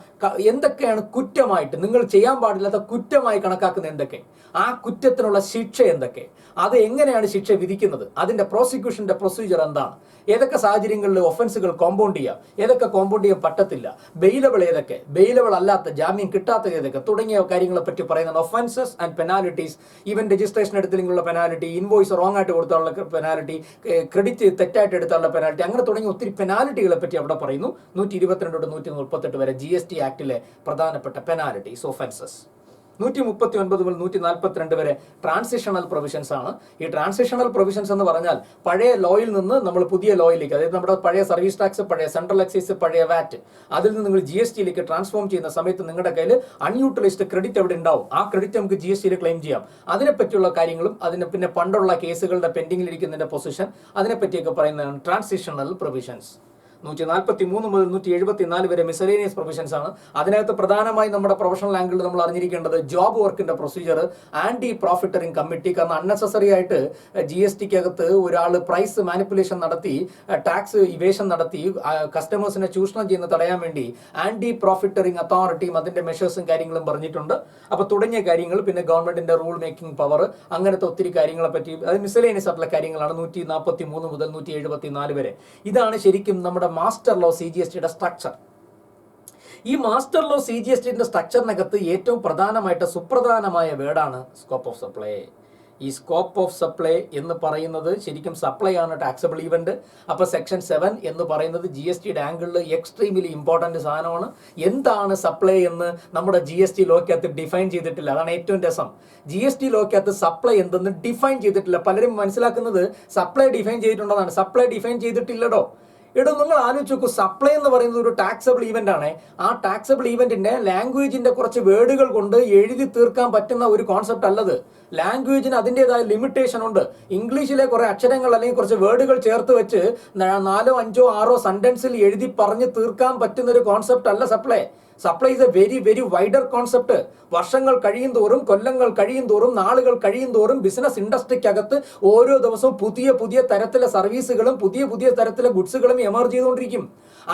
എന്തൊക്കെയാണ് കുറ്റമായിട്ട് നിങ്ങൾ ചെയ്യാൻ പാടില്ലാത്ത കുറ്റമായി കണക്കാക്കുന്ന എന്തൊക്കെ, ആ കുറ്റത്തിനുള്ള ശിക്ഷ എന്തൊക്കെ, അത് എങ്ങനെയാണ് ശിക്ഷ വിധിക്കുന്നത്, അതിന്റെ പ്രോസിക്യൂഷന്റെ പ്രൊസീജിയർ എന്താണ്, ഏതൊക്കെ സാഹചര്യങ്ങളിൽ ഒഫൻസുകൾ കോമ്പൗണ്ട് ചെയ്യാം, ഏതൊക്കെ കോമ്പൗണ്ട് ചെയ്യാൻ പറ്റത്തില്ല, ബെയിലബിൾ ഏതൊക്കെ, ബെയിലബിൾ അല്ലാത്ത ജാമ്യം കിട്ടാത്ത ഏതൊക്കെ തുടങ്ങിയ കാര്യങ്ങളെ പറ്റി പറയുന്നത് offences and penalties. Even registration എടുത്തില്ലെങ്കിലുള്ള പെനാലിറ്റി, ഇൻവോയ്സ് റോങ് ആയിട്ട് കൊടുത്താലുള്ള പെനാലിറ്റി, ക്രെഡിറ്റ് തെറ്റായിട്ട് എടുത്താലുള്ള പെനാലിറ്റി, അങ്ങനെ തുടങ്ങി ഒത്തിരി പെനാലിറ്റികളെ പറ്റി അവിടെ പറയുന്നു. 122 തൊട്ട് 138 വരെ GST ആക്ടിലെ പ്രധാനപ്പെട്ട പെനാലിറ്റീസ്, ഒഫൻസസ്. 139 മുതൽ 142 വരെ ട്രാൻസിഷണൽ പ്രൊവിഷൻസ് ആണ്. ഈ ട്രാൻസിഷണൽ പ്രൊവിഷൻസ് എന്ന് പറഞ്ഞാൽ പഴയ ലോയിൽ നിന്ന് നമ്മൾ പുതിയ ലോയിലേക്ക്, അതായത് നമ്മുടെ പഴയ സർവീസ് ടാക്സ്, പഴയ സെൻട്രൽ എക്സൈസ്, പഴയ വാറ്റ്, അതിൽ നിന്ന് നിങ്ങൾ GSTയിലേക്ക് ട്രാൻസ്ഫോം ചെയ്യുന്ന സമയത്ത് നിങ്ങളുടെ കയ്യിൽ അൺയൂട്ടിലൈസ്ഡ് ക്രെഡിറ്റ് എവിടെ ഉണ്ടാവും, ആ ക്രെഡിറ്റ് നമുക്ക് GSTയിൽ ക്ലെയിം ചെയ്യാം. അതിനെപ്പറ്റിയുള്ള കാര്യങ്ങളും അതിന് പിന്നെ പണ്ടുള്ള കേസുകളുടെ പെൻഡിങ്ങിലിരിക്കുന്നതിന്റെ പൊസിഷൻ, അതിനെപ്പറ്റിയൊക്കെ പറയുന്നതാണ് ട്രാൻസിഷണൽ പ്രൊവിഷൻസ്. 143 മുതൽ 174 വരെ മിസലേനിയസ് പ്രൊവിഷൻസ് ആണ്. അതിനകത്ത് പ്രധാനമായി നമ്മുടെ പ്രൊഫഷണൽ ആംഗിളിൽ നമ്മൾ അറിഞ്ഞിരിക്കേണ്ടത് ജോബ് വർക്കിന്റെ പ്രൊസീജിയർ, ആന്റി പ്രോഫിറ്ററിംഗ് കമ്മിറ്റി. കാരണം അൺനെസസറി ആയിട്ട് GSTക്കകത്ത് ഒരാൾ പ്രൈസ് മാനിപ്പുലേഷൻ നടത്തി, ടാക്സ് ഇവേഷൻ നടത്തി കസ്റ്റമേഴ്സിനെ ചൂഷണം ചെയ്യുന്ന തടയാൻ വേണ്ടി ആന്റി പ്രോഫിറ്ററിംഗ് അതോറിറ്റിയും അതിന്റെ മെഷേഴ്സും കാര്യങ്ങളും പറഞ്ഞിട്ടുണ്ട്. അപ്പൊ തുടങ്ങിയ കാര്യങ്ങൾ, പിന്നെ ഗവൺമെന്റിന്റെ റൂൾ മേക്കിംഗ് പവർ, അങ്ങനത്തെ ഒത്തിരി കാര്യങ്ങളെ പറ്റി, അത് മിസലേനിയസ് ആയിട്ടുള്ള കാര്യങ്ങളാണ്. 143 മുതൽ 174 വരെ. ഇതാണ് ശരിക്കും നമ്മുടെ മാസ്റ്റർ ലോ CGSTയുടെ സ്ട്രക്ചർ. ഈ മാസ്റ്റർ ലോ CGSTയുടെ സ്ട്രക്ചറിനകത്ത് ഏറ്റവും പ്രധാനമായിട്ട് സുപ്രധാനമായ വേർഡാണ് സ്കോപ്പ് ഓഫ് സപ്ലൈ. ഈ സ്കോപ്പ് ഓഫ് സപ്ലൈ എന്ന് പറയുന്നത് ശരിക്കും സപ്ലൈ ആണ് ടാക്സബിൾ ഈവന്റ്. അപ്പൊ സെക്ഷൻ 7 എന്ന് പറയുന്നത് GSTയുടെ ആംഗിളിൽ എക്സ്ട്രീംലി ഇമ്പോർട്ടന്റ് സാധനമാണ്. എന്താണ് സപ്ലൈ എന്ന് നമ്മുടെ GST ലോക്കകത്ത് ഡിഫൈൻ ചെയ്തിട്ടില്ല. അതാണ് ഏറ്റവും രസം. GST ലോക്കകത്ത് സപ്ലൈ എന്തെന്ന് ഡിഫൈൻ ചെയ്തിട്ടില്ല. പലരും മനസ്സിലാക്കുന്നത് സപ്ലൈ ഡിഫൈൻ ചെയ്തിട്ടുണ്ടെന്നാണ്. സപ്ലൈ ഡിഫൈൻ ചെയ്തിട്ടില്ലടോ. നിങ്ങൾ ആലോചിച്ച് നോക്കൂ, സപ്ലൈ എന്ന് പറയുന്നത് ഒരു ടാക്സബിൾ ഈവന്റ് ആണ്. ആ ടാക്സബിൾ ഈവന്റിന്റെ ലാംഗ്വേജിന്റെ കുറച്ച് വേർഡുകൾ കൊണ്ട് എഴുതി തീർക്കാൻ പറ്റുന്ന ഒരു കോൺസെപ്റ്റ് അല്ലത്. ലാംഗ്വേജിന് അതിൻ്റെതായ ലിമിറ്റേഷൻ ഉണ്ട്. ഇംഗ്ലീഷിലെ കുറെ അക്ഷരങ്ങൾ അല്ലെങ്കിൽ കുറച്ച് വേർഡുകൾ ചേർത്ത് വെച്ച് 4, 5, 6 സെന്റൻസിൽ എഴുതി പറഞ്ഞ് തീർക്കാൻ പറ്റുന്ന ഒരു കോൺസെപ്റ്റ് അല്ല supply. Supply is A very very wider concept. വർഷങ്ങൾ കഴിയും തോറും, കൊല്ലങ്ങൾ കഴിയും തോറും, നാളുകൾ കഴിയും തോറും ബിസിനസ് ഇൻഡസ്ട്രിക്കകത്ത് ഓരോ ദിവസവും പുതിയ പുതിയ തരത്തിലെ സർവീസുകളും പുതിയ പുതിയ തരത്തിലെ ഗുഡ്സുകളും എമർജ് ചെയ്തുകൊണ്ടിരിക്കും.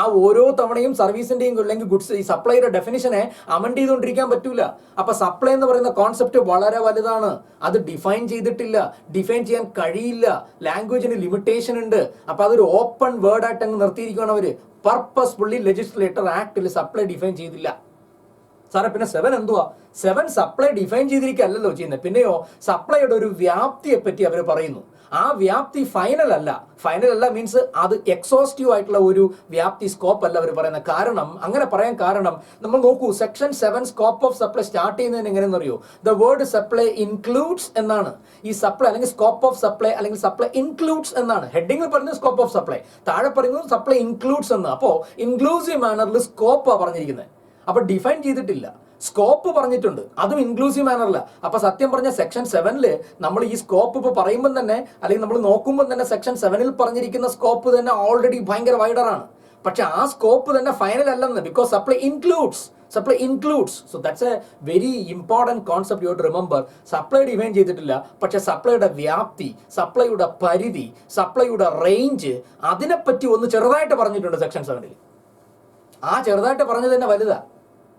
ആ ഓരോ തവണയും സർവീസിന്റെയും അല്ലെങ്കിൽ ഗുഡ്സ് ഈ സപ്ലൈയുടെ ഡെഫിനിഷനെ അമെൻഡ് ചെയ്തുകൊണ്ടിരിക്കാൻ പറ്റൂല. അപ്പൊ സപ്ലൈ എന്ന് പറയുന്ന കോൺസെപ്റ്റ് വളരെ വലുതാണ്. അത് ഡിഫൈൻ ചെയ്തിട്ടില്ല, ഡിഫൈൻ ചെയ്യാൻ കഴിയില്ല. ലാംഗ്വേജിന് ലിമിറ്റേഷൻ ഉണ്ട്. അപ്പൊ അതൊരു ഓപ്പൺ വേർഡ് ആയിട്ട് അങ്ങ് നിർത്തിയിരിക്കുകയാണ് അവര്. പർപ്പസ്ഫുള്ളി ലെജിസ്ലേറ്റർ ആക്ടിൽ സപ്ലൈ ഡിഫൈൻ ചെയ്തില്ല. സാറേ പിന്നെ 7 എന്തുവാ? 7 സപ്ലൈ ഡിഫൈൻ ചെയ്തിരിക്കല്ലോ ചെയ്യുന്നത്. പിന്നെയോ സപ്ലൈയുടെ ഒരു വ്യാപ്തിയെ പറ്റി അവർ പറയുന്നു. ആ വ്യാപ്തി ഫൈനൽ അല്ല. ഫൈനൽ അല്ല മീൻസ് അത് എക്സോസ്റ്റീവ് ആയിട്ടുള്ള ഒരു വ്യാപ്തി, സ്കോപ്പ് അല്ല അവർ പറയുന്നത്. കാരണം അങ്ങനെ പറയാൻ കാരണം നമ്മൾ നോക്കൂ, section 7 scope of supply start ചെയ്യുന്നതിന് എങ്ങനെയെന്ന് അറിയോ? ദ വേർഡ് സപ്ലൈ ഇൻക്ലൂഡ്സ് എന്നാണ്. ഈ സപ്ലൈ അല്ലെങ്കിൽ സ്കോപ്പ് ഓഫ് സപ്ലൈ അല്ലെങ്കിൽ സപ്ലൈ ഇൻക്ലൂഡ്സ് എന്നാണ്. ഹെഡിങ്ങിൽ പറയുന്നത് സ്കോപ്പ് ഓഫ് സപ്ലൈ, താഴെ പറയുന്നത് സപ്ലൈ ഇൻക്ലൂഡ്സ് എന്ന്. അപ്പോൾ ഇൻക്ലൂസീവ് മാനറിൽ സ്കോപ്പാണ് പറഞ്ഞിരിക്കുന്നത്. അപ്പൊ ഡിഫൈൻ ചെയ്തിട്ടില്ല, സ്കോപ്പ് പറഞ്ഞിട്ടുണ്ട്, അതും ഇൻക്ലൂസീവ് മാനറില്ല. അപ്പൊ സത്യം പറഞ്ഞ സെക്ഷൻ 7 നമ്മൾ ഈ സ്കോപ്പ് ഇപ്പൊ പറയുമ്പോൾ തന്നെ അല്ലെങ്കിൽ നമ്മൾ നോക്കുമ്പോൾ തന്നെ സെക്ഷൻ 7 പറഞ്ഞിരിക്കുന്ന സ്കോപ്പ് തന്നെ ഓൾറെഡി ഭയങ്കര വൈഡറാണ്. പക്ഷെ ആ സ്കോപ്പ് തന്നെ ഫൈനൽ അല്ലെന്ന്. Because supply includes. So that's a very important concept you to remember. Supply define ചെയ്തിട്ടില്ല, പക്ഷെ സപ്ലൈയുടെ വ്യാപ്തി, സപ്ലൈയുടെ പരിധി, സപ്ലൈയുടെ റേഞ്ച്, അതിനെപ്പറ്റി ഒന്ന് ചെറുതായിട്ട് പറഞ്ഞിട്ടുണ്ട് സെക്ഷൻ 7. ആ ചെറുതായിട്ട് പറഞ്ഞത് തന്നെ വലുതാ.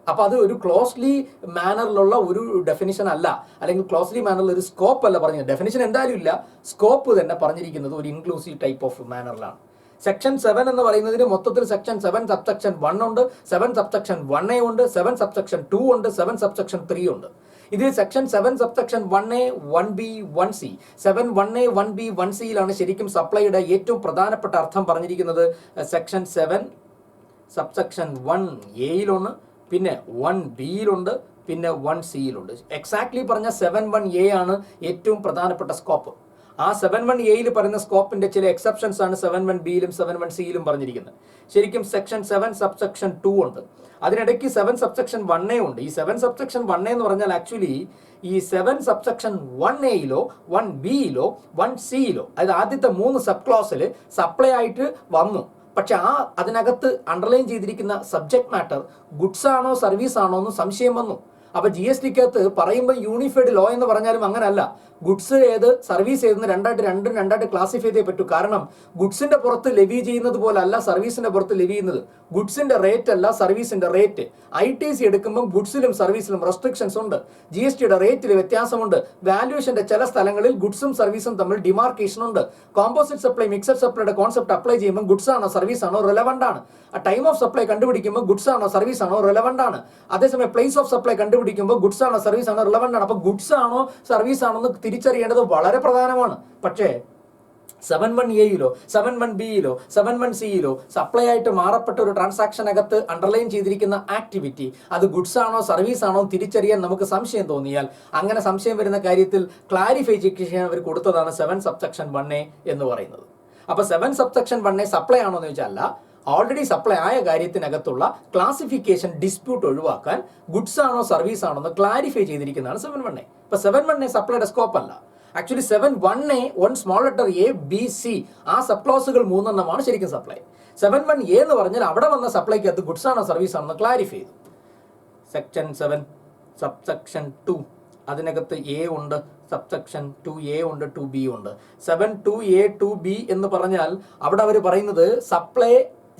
അപ്പൊ അത് ഒരു ക്ലോസ്ലി മാനറിലുള്ള ഒരു ഡെഫിനിഷൻ അല്ല, അല്ലെങ്കിൽ ക്ലോസ്ലി മാനറിൽ ഒരു സ്കോപ്പ് അല്ല പറഞ്ഞത്. ഡെഫിനിഷൻ എന്തായാലും ഇല്ല, സ്കോപ്പ് തന്നെ പറഞ്ഞിരിക്കുന്നത് ഒരു ഇൻക്ലൂസീവ് ടൈപ്പ് ഓഫ് മാനറിലാണ്. സെക്ഷൻ 7 എന്ന് പറയുന്നതിന് മൊത്തത്തിൽ സെക്ഷൻ 7 സബ്സെക്ഷൻ 1 ഉണ്ട്, 7 സബ്സെക്ഷൻ 1A ഉണ്ട്, 7 സബ്സെക്ഷൻ 2 ഉണ്ട്, 7 സബ്സെക്ഷൻ 3 ഉണ്ട്. ഇതിൽ section 7 subsection 1A, 1B, 1C, 7 1A, 1B, 1Cയിലാണ് ശരിക്കും സപ്ലൈയുടെ ഏറ്റവും പ്രധാനപ്പെട്ട അർത്ഥം പറഞ്ഞിരിക്കുന്നത്. സെക്ഷൻ 7 സബ്സെക്ഷൻ 1Aയിലൊന്ന്, പിന്നെ 1Bയിലുണ്ട്, പിന്നെ 1Cയിലുണ്ട്. എക്സാക്ട്ലി പറഞ്ഞ 7(1)A ആണ് ഏറ്റവും പ്രധാനപ്പെട്ട സ്കോപ്പ്. ആ 7(1)Aയിൽ പറയുന്ന സ്കോപ്പിന്റെ ചില എക്സെപ്ഷൻസ് ആണ് 7(1)Bയിലും 7(1)Cയിലും പറഞ്ഞിരിക്കുന്നത്. ശരിക്കും സെക്ഷൻ 7 സബ്സെക്ഷൻ 2 ഉണ്ട്. അതിനിടയ്ക്ക് 7 സബ്സെക്ഷൻ 1A ഉണ്ട്. ഈ 7 സബ്സെക്ഷൻ 1A എന്ന് പറഞ്ഞാൽ ആക്ച്വലി ഈ 7 സബ്സെക്ഷൻ 1Aയിലോ 1Bയിലോ 1Cയിലോ, അതായത് ആദ്യത്തെ 3 സബ് ക്ലോസിൽ സപ്ലൈ ആയിട്ട് വന്നു. പക്ഷെ അതിനകത്ത് അണ്ടർലൈൻ ചെയ്തിരിക്കുന്ന സബ്ജക്ട് മാറ്റർ ഗുഡ്സ് ആണോ സർവീസ് ആണോ എന്ന് സംശയം വന്നു. അപ്പോൾ ജി എസ് ടിക്കകത്ത് പറയുമ്പോൾ യൂണിഫൈഡ് ലോ എന്ന് പറഞ്ഞാലും അങ്ങനല്ല. ഗുഡ്സ് ഏത് സർവീസ് ഏതെന്ന് രണ്ടായിട്ട് ക്ലാസിഫൈ ചെയ്തേ പറ്റൂ. കാരണം ഗുഡ്സിന്റെ പുറത്ത് ലെവി ചെയ്യുന്നത് പോലെ അല്ല സർവീസിന്റെ പുറത്ത് ലെവി ചെയ്യുന്നത്. ഗുഡ്സിന്റെ റേറ്റ് അല്ല സർവീസിന്റെ റേറ്റ്. ITC എടുക്കുമ്പോൾ ഗുഡ്സിലും സർവീസിലും റെസ്ട്രിക്ഷൻസ് ഉണ്ട്. GSTയുടെ റേറ്റിൽ വ്യത്യാസമുണ്ട്. വാല്യൂഷന്റെ ചില സ്ഥലങ്ങളിൽ ഗുഡ്സും സർവീസും തമ്മിൽ ഡിമാർക്കേഷൻ ഉണ്ട്. കോമ്പോസിറ്റ് സപ്ലൈ മിക്സഡ് സപ്ലൈയുടെ കോൺസെപ്റ്റ് അപ്ലൈ ചെയ്യുമ്പോൾ ഗുഡ്സ് ആണോ സർവീസ് ആണോ റിലവന്റ് ആണ്. ടൈം ഓഫ് സപ്ലൈ കണ്ടുപിടിക്കുമ്പോൾ ഗുഡ്സ് ആണോ സർവീസ് ആണോ റിലവന്റ് ആണ്. അതേസമയം പ്ലേസ് ഓഫ് സപ്ലൈ കണ്ടുപിടിക്കുമ്പോൾ ഗുഡ്സ് ആണോ സർവീസ് ആണോ റിലവന്റ് ആണ്. അപ്പൊ ഗുഡ്സ് ആണോ സർവീസ് ആണോ എന്ന് തിരിച്ചറിയേണ്ടത് വളരെ പ്രധാനമാണ്. പക്ഷേ 71A 71B 71C സപ്ലൈ ആയിട്ട് മാറപ്പെട്ട ഒരു ട്രാൻസാക്ഷനകത്ത് അണ്ടർലൈൻ ചെയ്തിരിക്കുന്ന ആക്ടിവിറ്റി അത് ഗുഡ്സ് ആണോ സർവീസ് ആണോ തിരിച്ചറിയാൻ നമുക്ക് സംശയം തോന്നിയാൽ അങ്ങനെ സംശയം വരുന്ന കാര്യത്തിൽ ക്ലാരിഫൈ ചെയ്യാൻ അവർ കൊടുത്തതാണ് 7 സബ്സെക്ഷൻ 1A എന്ന് പറയുന്നത്. അപ്പൊ 7 സബ്സെക്ഷൻ 1A സപ്ലൈ ആണോ എന്ന് ചോദിച്ചാൽ അല്ല. ഓൾറെഡി സപ്ലൈ ആയ കാര്യത്തിനകത്തുള്ള ക്ലാസിഫിക്കേഷൻ ഡിസ്പ്യൂട്ട് ഒഴിവാക്കാൻ ഗുഡ്സ് ആണോ സർവീസ് ആണോ എന്ന് ക്ലാരിഫൈ ചെയ്തിരിക്കുന്നതാണ് 7.1A. ഇപ്പൊ 7.1A സപ്ലൈയുടെ സ്കോപ്പ് അല്ല. Actually 7.1A 1 small letter A B C ആ സബ് ക്ലോസുകൾ 3 ശരിക്കും സപ്ലൈ. 7.1A എന്ന് പറഞ്ഞാൽ അവിടെ വന്ന സപ്ലൈക്ക് അത് ഗുഡ്സ് ആണോ സർവീസ് ആണോ എന്ന് ക്ലാരിഫൈ ചെയ്തു. സെക്ഷൻ 7 സബ്സെക്ഷൻ 2 അതിനകത്ത് A ഉണ്ട്, സബ്സെക്ഷൻ 2A ഉണ്ട്, 2B ഉണ്ട്. 7.2A 2B എന്ന് പറഞ്ഞാൽ അവിടെ അവർ പറയുന്നത് സപ്ലൈ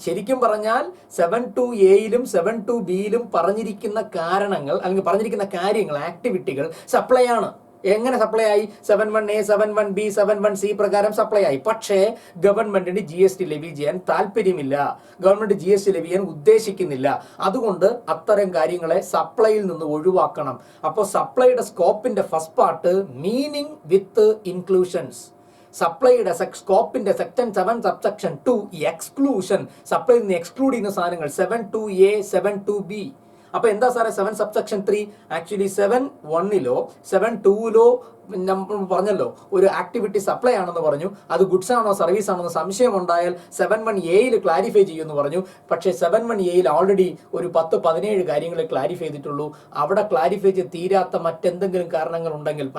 ശരിക്കും പറഞ്ഞാൽ 7.2A 7.2B പറഞ്ഞിരിക്കുന്ന കാരണങ്ങൾ അല്ലെങ്കിൽ പറഞ്ഞിരിക്കുന്ന കാര്യങ്ങൾ ആക്ടിവിറ്റികൾ സപ്ലൈ ആണ്. എങ്ങനെ സപ്ലൈ ആയി? 7.1A 7.1B 7.1C പ്രകാരം സപ്ലൈ ആയി. പക്ഷേ ഗവൺമെന്റിന് GST ലെവി ചെയ്യാൻ താല്പര്യമില്ല. ഗവൺമെന്റ് GST ലെവി ചെയ്യാൻ ഉദ്ദേശിക്കുന്നില്ല. അതുകൊണ്ട് അത്തരം കാര്യങ്ങളെ സപ്ലൈയിൽ നിന്ന് ഒഴിവാക്കണം. അപ്പോൾ സപ്ലൈയുടെ സ്കോപ്പിന്റെ ഫസ്റ്റ് പാർട്ട് മീനിങ് വിത്ത് ഇൻക്ലൂഷൻസ്. സപ്ലൈയുടെ സ്കോപ്പിന്റെ സെക്ഷൻ 7 സബ്സെക്ഷൻ 2 എക്സ്ക്ലൂഷൻ, സപ്ലൈയിൽ നിന്ന് എക്സ്ക്ലൂഡ് ചെയ്യുന്ന സാധനങ്ങൾ 7.2A 7.2B. അപ്പൊ എന്താ സാറേ 7 സബ്സെക്ഷൻ 3? ആക്ച്വലി 7.1 7.2 പറഞ്ഞല്ലോ ഒരു ആക്ടിവിറ്റി സപ്ലൈ ആണെന്ന് പറഞ്ഞു. അത് ഗുഡ്സ് ആണോ സർവീസ് ആണോ എന്ന് സംശയം ഉണ്ടായാൽ 7.1A ക്ലാരിഫൈ ചെയ്യുമെന്ന് പറഞ്ഞു. പക്ഷേ 7.1A ഓൾറെഡി ഒരു 10-17 കാര്യങ്ങൾ ക്ലാരിഫൈ ചെയ്തിട്ടുള്ളൂ. അവിടെ ക്ലാരിഫൈ ചെയ്ത് തീരാത്ത മറ്റെന്തെങ്കിലും കാര്യങ്ങൾ ഉണ്ടെങ്കിൽ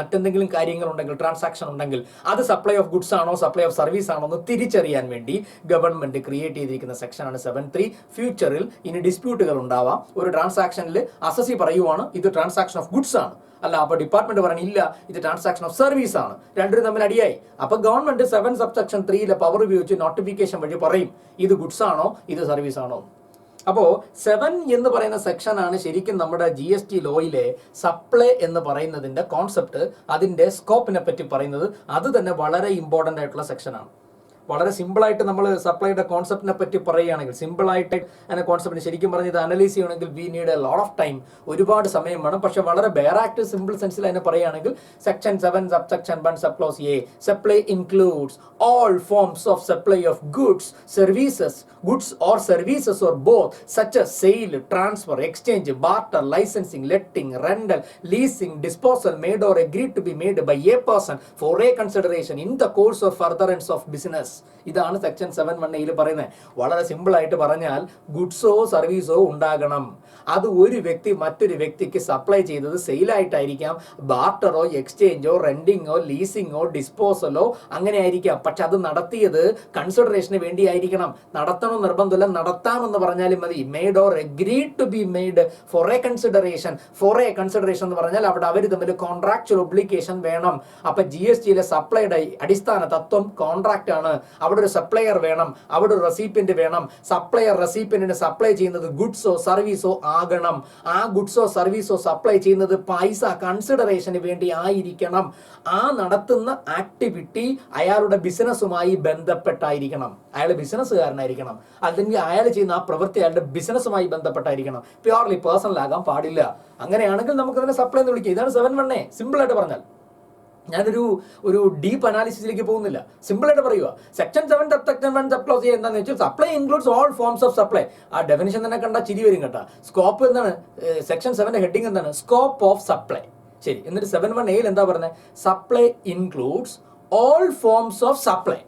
ട്രാൻസാക്ഷൻ ഉണ്ടെങ്കിൽ അത് സപ്ലൈ ഓഫ് ഗുഡ്സ് ആണോ സപ്ലൈ ഓഫ് സർവീസ് ആണോ എന്ന് തിരിച്ചറിയാൻ വേണ്ടി ഗവൺമെന്റ് ക്രിയേറ്റ് ചെയ്തിരിക്കുന്ന സെക്ഷനാണ് 7.3. ഫ്യൂച്ചറിൽ ഇനി ഡിസ്പ്യൂട്ടുകൾ ഉണ്ടാവാം. ഒരു ട്രാൻസാക്ഷനിൽ അസസി പറയുവാണ് ഇത് ട്രാൻസാക്ഷൻ ഓഫ് ഗുഡ്സ് ആണ്, അല്ല അപ്പൊ ഡിപ്പാർട്ട്മെന്റ് പറഞ്ഞു ഇല്ല ഇത് ട്രാൻസാക്ഷൻ ഓഫ് സർവീസ് ആണ്. രണ്ടും തമ്മിൽ അടിയായി. അപ്പൊ ഗവൺമെന്റ് 7 സബ്സെക്ഷൻ 3 പവർ ഉപയോഗിച്ച് നോട്ടിഫിക്കേഷൻ വഴി പറയും ഇത് ഗുഡ്സ് ആണോ ഇത് സർവീസ് ആണോ. അപ്പോൾ 7 എന്ന് പറയുന്ന സെക്ഷനാണ് ശരിക്കും നമ്മുടെ GST ലോയിലെ സപ്ലൈ എന്ന് പറയുന്നതിന്റെ കോൺസെപ്റ്റ്, അതിന്റെ സ്കോപ്പിനെ പറ്റി പറയുന്നത്. അത് തന്നെ വളരെ ഇമ്പോർട്ടൻ്റ് ആയിട്ടുള്ള സെക്ഷനാണ്. വളരെ സിമ്പിളായിട്ട് നമ്മൾ സപ്ലൈയുടെ കോൺസെപ്റ്റിനെ പറ്റി പറയുകയാണെങ്കിൽ സിമ്പിളായിട്ട് അതിനെ കോൺസെപ്റ്റിന് ശരിക്കും പറഞ്ഞ് ഇത് അനലൈസ് ചെയ്യണമെങ്കിൽ we need a lot of time, ഒരുപാട് സമയം വേണം. പക്ഷെ വളരെ ബെയറാക്ട് സിമ്പിൾ സെൻസിൽ അതിനെ പറയുകയാണെങ്കിൽ section 7 subsection 1 sub clause A supply includes all forms of supply of goods or services or both such as sale, transfer, exchange, barter, licensing, letting, rental, leasing, disposal made or agreed to be made by a person for a consideration in the course of furtherance of business. ഇതാണ് section 7.1A പറയുന്നത്. വളരെ simple ആയിട്ട് പറഞ്ഞാൽ ഗുഡ്സോ സർവീസോ ഉണ്ടാകണം. അത് ഒരു വ്യക്തി മറ്റൊരു വ്യക്തിക്ക് സപ്ലൈ ചെയ്തത് സെയിലായിട്ടായിരിക്കാം, ബാർട്ടറോ എക്സ്ചേഞ്ചോ റെന്റിങ്ങോ ലീസിങ്ങോ ഡിസ്പോസലോ അങ്ങനെ ആയിരിക്കാം. പക്ഷെ അത് നടത്തിയത് കൺസിഡറേഷന് വേണ്ടിയായിരിക്കണം. നടത്തണം നിർബന്ധമില്ല, നടത്താമെന്ന് പറഞ്ഞാലും മതി. Made or agreed to be made for a consideration. എന്ന് പറഞ്ഞാൽ അവിടെ അവർ തമ്മിൽ കോൺട്രാക്ച്വൽ ഒബ്ലിഗേഷൻ വേണം. അപ്പൊ GSTയിലെ സപ്ലൈയുടെ അടിസ്ഥാന തത്വം കോൺട്രാക്ട് ആണ്. അവിടെ ഒരു സപ്ലയർ വേണം, അവിടെ ഒരു റെസിപ്പിയന്റ് വേണം. സപ്ലയർ റെസിപ്പിയന്റിന് സപ്ലൈ ചെയ്യുന്നത് ഗുഡ്സോ സർവീസോ ആകണം. ആ ഗുഡ്സോ സർവീസോ സപ്ലൈ ചെയ്യുന്നത് പൈസ കൺസിഡറേഷന് വേണ്ടി ആയിരിക്കണം. ആ നടത്തുന്ന ആക്ടിവിറ്റി അയാളുടെ ബിസിനസ്സുമായി ബന്ധപ്പെട്ടായിരിക്കണം. അയാൾ ബിസിനസ്സുകാരനായിരിക്കണം, അല്ലെങ്കിൽ അയാൾ ചെയ്യുന്ന ആ പ്രവൃത്തി അയാളുടെ ബിസിനസ്സുമായി ബന്ധപ്പെട്ടായിരിക്കണം. പ്യോർലി പേഴ്സണൽ ആകാൻ പാടില്ല. അങ്ങനെയാണെങ്കിൽ നമുക്ക് അതിനെ സപ്ലൈ എന്ന് വിളിക്കാം. ഇതാണ് 7.1A സിമ്പിൾ ആയിട്ട് പറഞ്ഞാൽ. ഞാനൊരു ഡീപ്പ് അനാലിസിസിലേക്ക് പോകുന്നില്ല, സിമ്പിൾ ആയിട്ട് പറയുക. Section 7 subsection 1 sub clause A എന്താണെന്ന് വെച്ചാൽ supply includes all forms of supply. ആ ഡെഫിനിഷൻ തന്നെ കണ്ടാൽ ചിരി വരും കേട്ടോ. സ്കോപ്പ് എന്താണ്? സെക്ഷൻ 7 ഹെഡിങ് എന്താണ്? Scope of supply. ശരി, എന്നിട്ട് 7.1A എന്താ പറയുന്നത്? Supply includes all forms of supply.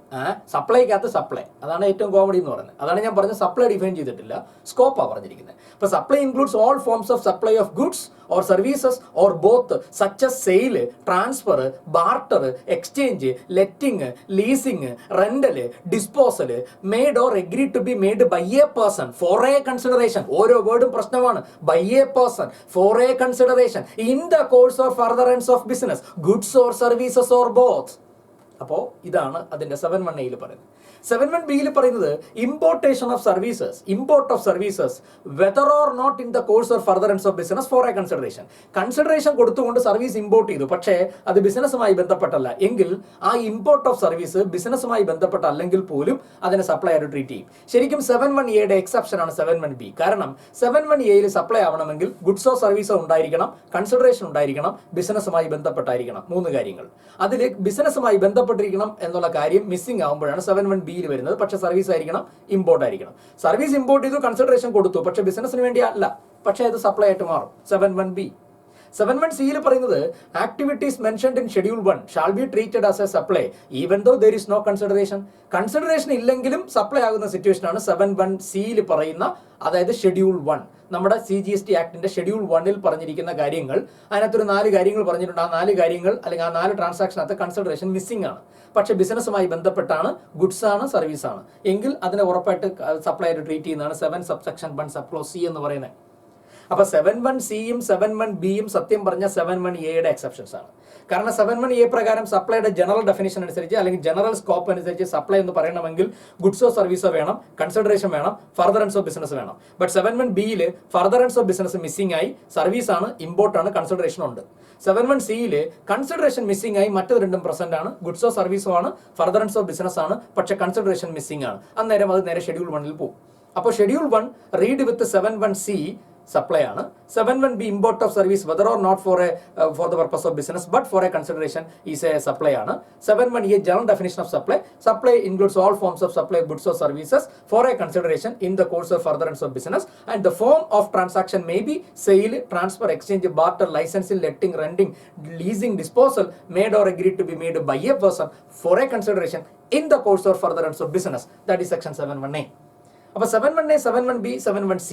സപ്ലൈക്കകത്ത് സപ്ലൈ, അതാണ് ഏറ്റവും കോമഡി എന്ന് പറയുന്നത്. അതാണ് ഞാൻ പറഞ്ഞത്, സപ്ലൈ ഡിഫൈൻ ചെയ്തിട്ടില്ല, സ്കോപ്പാണ് പറഞ്ഞിരിക്കുന്നത്. അപ്പോൾ supply includes all forms of supply of goods or services or both, such as sale, transfer, barter, exchange, letting, leasing, rental, disposal, made or agreed to be made by a person for a consideration. ഓരോ വേർഡും പ്രശ്നമാണ്. by a person for a consideration in the course or furtherance of business, goods or services or both. അപ്പോൾ ഇതാണ് അതിൻ്റെ 7.1a പറയുന്നത്. 7.1b പറയുന്നത് importation of services, import of services whether or not in the course or furtherance of business for a consideration. Consideration കൊടുത്തുകൊണ്ട് service import ചെയ്തു, പക്ഷേ അത് ബിസിനസ്സുമായി ബന്ധപ്പെട്ടല്ല എങ്കിൽ ആ ഇമ്പോർട്ട് ഓഫ് സർവീസ് ബിസിനസ്സുമായി ബന്ധപ്പെട്ടല്ലെങ്കിൽ പോലും അതിനെ സപ്ലൈ ആയിട്ട് ട്രീറ്റ് ചെയ്യും. ശരിക്കും 7.1a എക്സെപ്ഷൻ ആണ് 7.1b. കാരണം 7.1a സപ്ലൈ ആവണമെങ്കിൽ ഗുഡ്സോ സർവീസോ ഉണ്ടായിരിക്കണം, കൺസിഡറേഷൻ ഉണ്ടായിരിക്കണം, ബിസിനസ്സുമായി ബന്ധപ്പെട്ടായിരിക്കണം. 3 കാര്യങ്ങൾ. അതിൽ ബിസിനസ്സുമായി ബന്ധപ്പെട്ടിരിക്കണം എന്നുള്ള കാര്യം മിസ്സിംഗ് ആകുമ്പോഴാണ് 7.1b വരുന്നത്. പക്ഷേ സർവീസ് ആയിരിക്കണം, ഇമ്പോർട്ട് ആയിരിക്കണം. സർവീസ് ഇമ്പോർട്ട് ചെയ്തു, കൺസിഡറേഷൻ കൊടുത്തു, പക്ഷേ ബിസിനസ്സിന് വേണ്ടി അല്ല, പക്ഷേ അത് സപ്ലൈ ആയിട്ട് മാറും 7.1b. 7.1c പറയുന്നത് activities mentioned in schedule 1 shall be treated as a supply even though there is no consideration. Consideration ഇല്ലെങ്കിലും സപ്ലൈ ആകുന്ന സിറ്റുവേഷൻ ആണ് 7.1c പറയുന്ന, അതായത് ഷെഡ്യൂൾ 1, നമ്മുടെ CGST ആക്ടിന്റെ ഷെഡ്യൂൾ 1 പറഞ്ഞിരിക്കുന്ന കാര്യങ്ങൾ. അതിനകത്തൊരു 4 കാര്യങ്ങൾ പറഞ്ഞിട്ടുണ്ട്. ആ 4 കാര്യങ്ങൾ അല്ലെങ്കിൽ ആ 4 ട്രാൻസാക്ഷനകത്ത് കൺസിഡറേഷൻ മിസ്സിംഗ് ആണ്. പക്ഷേ ബിസിനസ്സുമായി ബന്ധപ്പെട്ടാണ്, ഗുഡ്സ് ആണ്, സർവീസ് ആണ് എങ്കിൽ അതിനെ ഉറപ്പായിട്ട് സപ്ലൈ ആയിട്ട് ട്രീറ്റ് ചെയ്യുന്നതാണ് 7 സബ്സെക്ഷൻ 1 സബ് ക്ലോസ് C എന്ന് പറയുന്നത്. അപ്പോൾ 7.1cയും 7.1bയും സത്യം പറഞ്ഞ 7.1aയുടെ എക്സെപ്ഷൻസ് ആണ്. കാരണം 7.1a പ്രകാരം സപ്ലൈയുടെ ജനറൽ ഡെഫിനിഷൻ അനുസരിച്ച് അല്ലെങ്കിൽ ജനറൽ സ്കോപ്പ് അനുസരിച്ച് സപ്ലൈ എന്ന് പറയണമെങ്കിൽ ഗുഡ്സോ സർവീസോ വേണം, കൺസിഡറേഷൻ വേണം, ഫർദറൻസ് ഓഫ് ബിസിനസ് വേണം. ബട്ട് 7.1bയിൽ ഫർദറൻസ് ഓഫ് ബിസിനസ് മിസ്സിംഗ് ആയി, സർവീസ് ആണ്, ഇമ്പോർട്ട് ആണ്, കൺസിഡറേഷൻ ഉണ്ട്. 7.1cയിൽ കൺസിഡറേഷൻ മിസ്സിംഗ് ആയി, മറ്റു രണ്ടും പ്രസന്റ് ആണ്, ഗുഡ്സോ സർവീസോ ആണ്, ഫർദറൻസ് ഓഫ് ബിസിനസ് ആണ്, പക്ഷേ കൺസിഡറേഷൻ മിസ്സിംഗ് ആണ്. അന്നേരം അത് നേരെ ഷെഡ്യൂൾ 1 പോകും. അപ്പോൾ ഷെഡ്യൂൾ 1 റീഡ് വിത്ത് 7.1c സപ്ലൈ ആണ്. 7.1b import of service whether or not for the purpose of business but for a consideration is a supply ആണ്. 7.1a general definition of supply. Supply includes all forms of supply goods or services for a consideration in the course of furtherance of business and the form of transaction may be sale, transfer, exchange, barter, licensing, letting, renting, leasing, disposal, made or agreed to be made by a person for a consideration in the course or furtherance of business. That is section 7.1a. അപ്പോൾ 7.1a, 7.1b, 7.1c.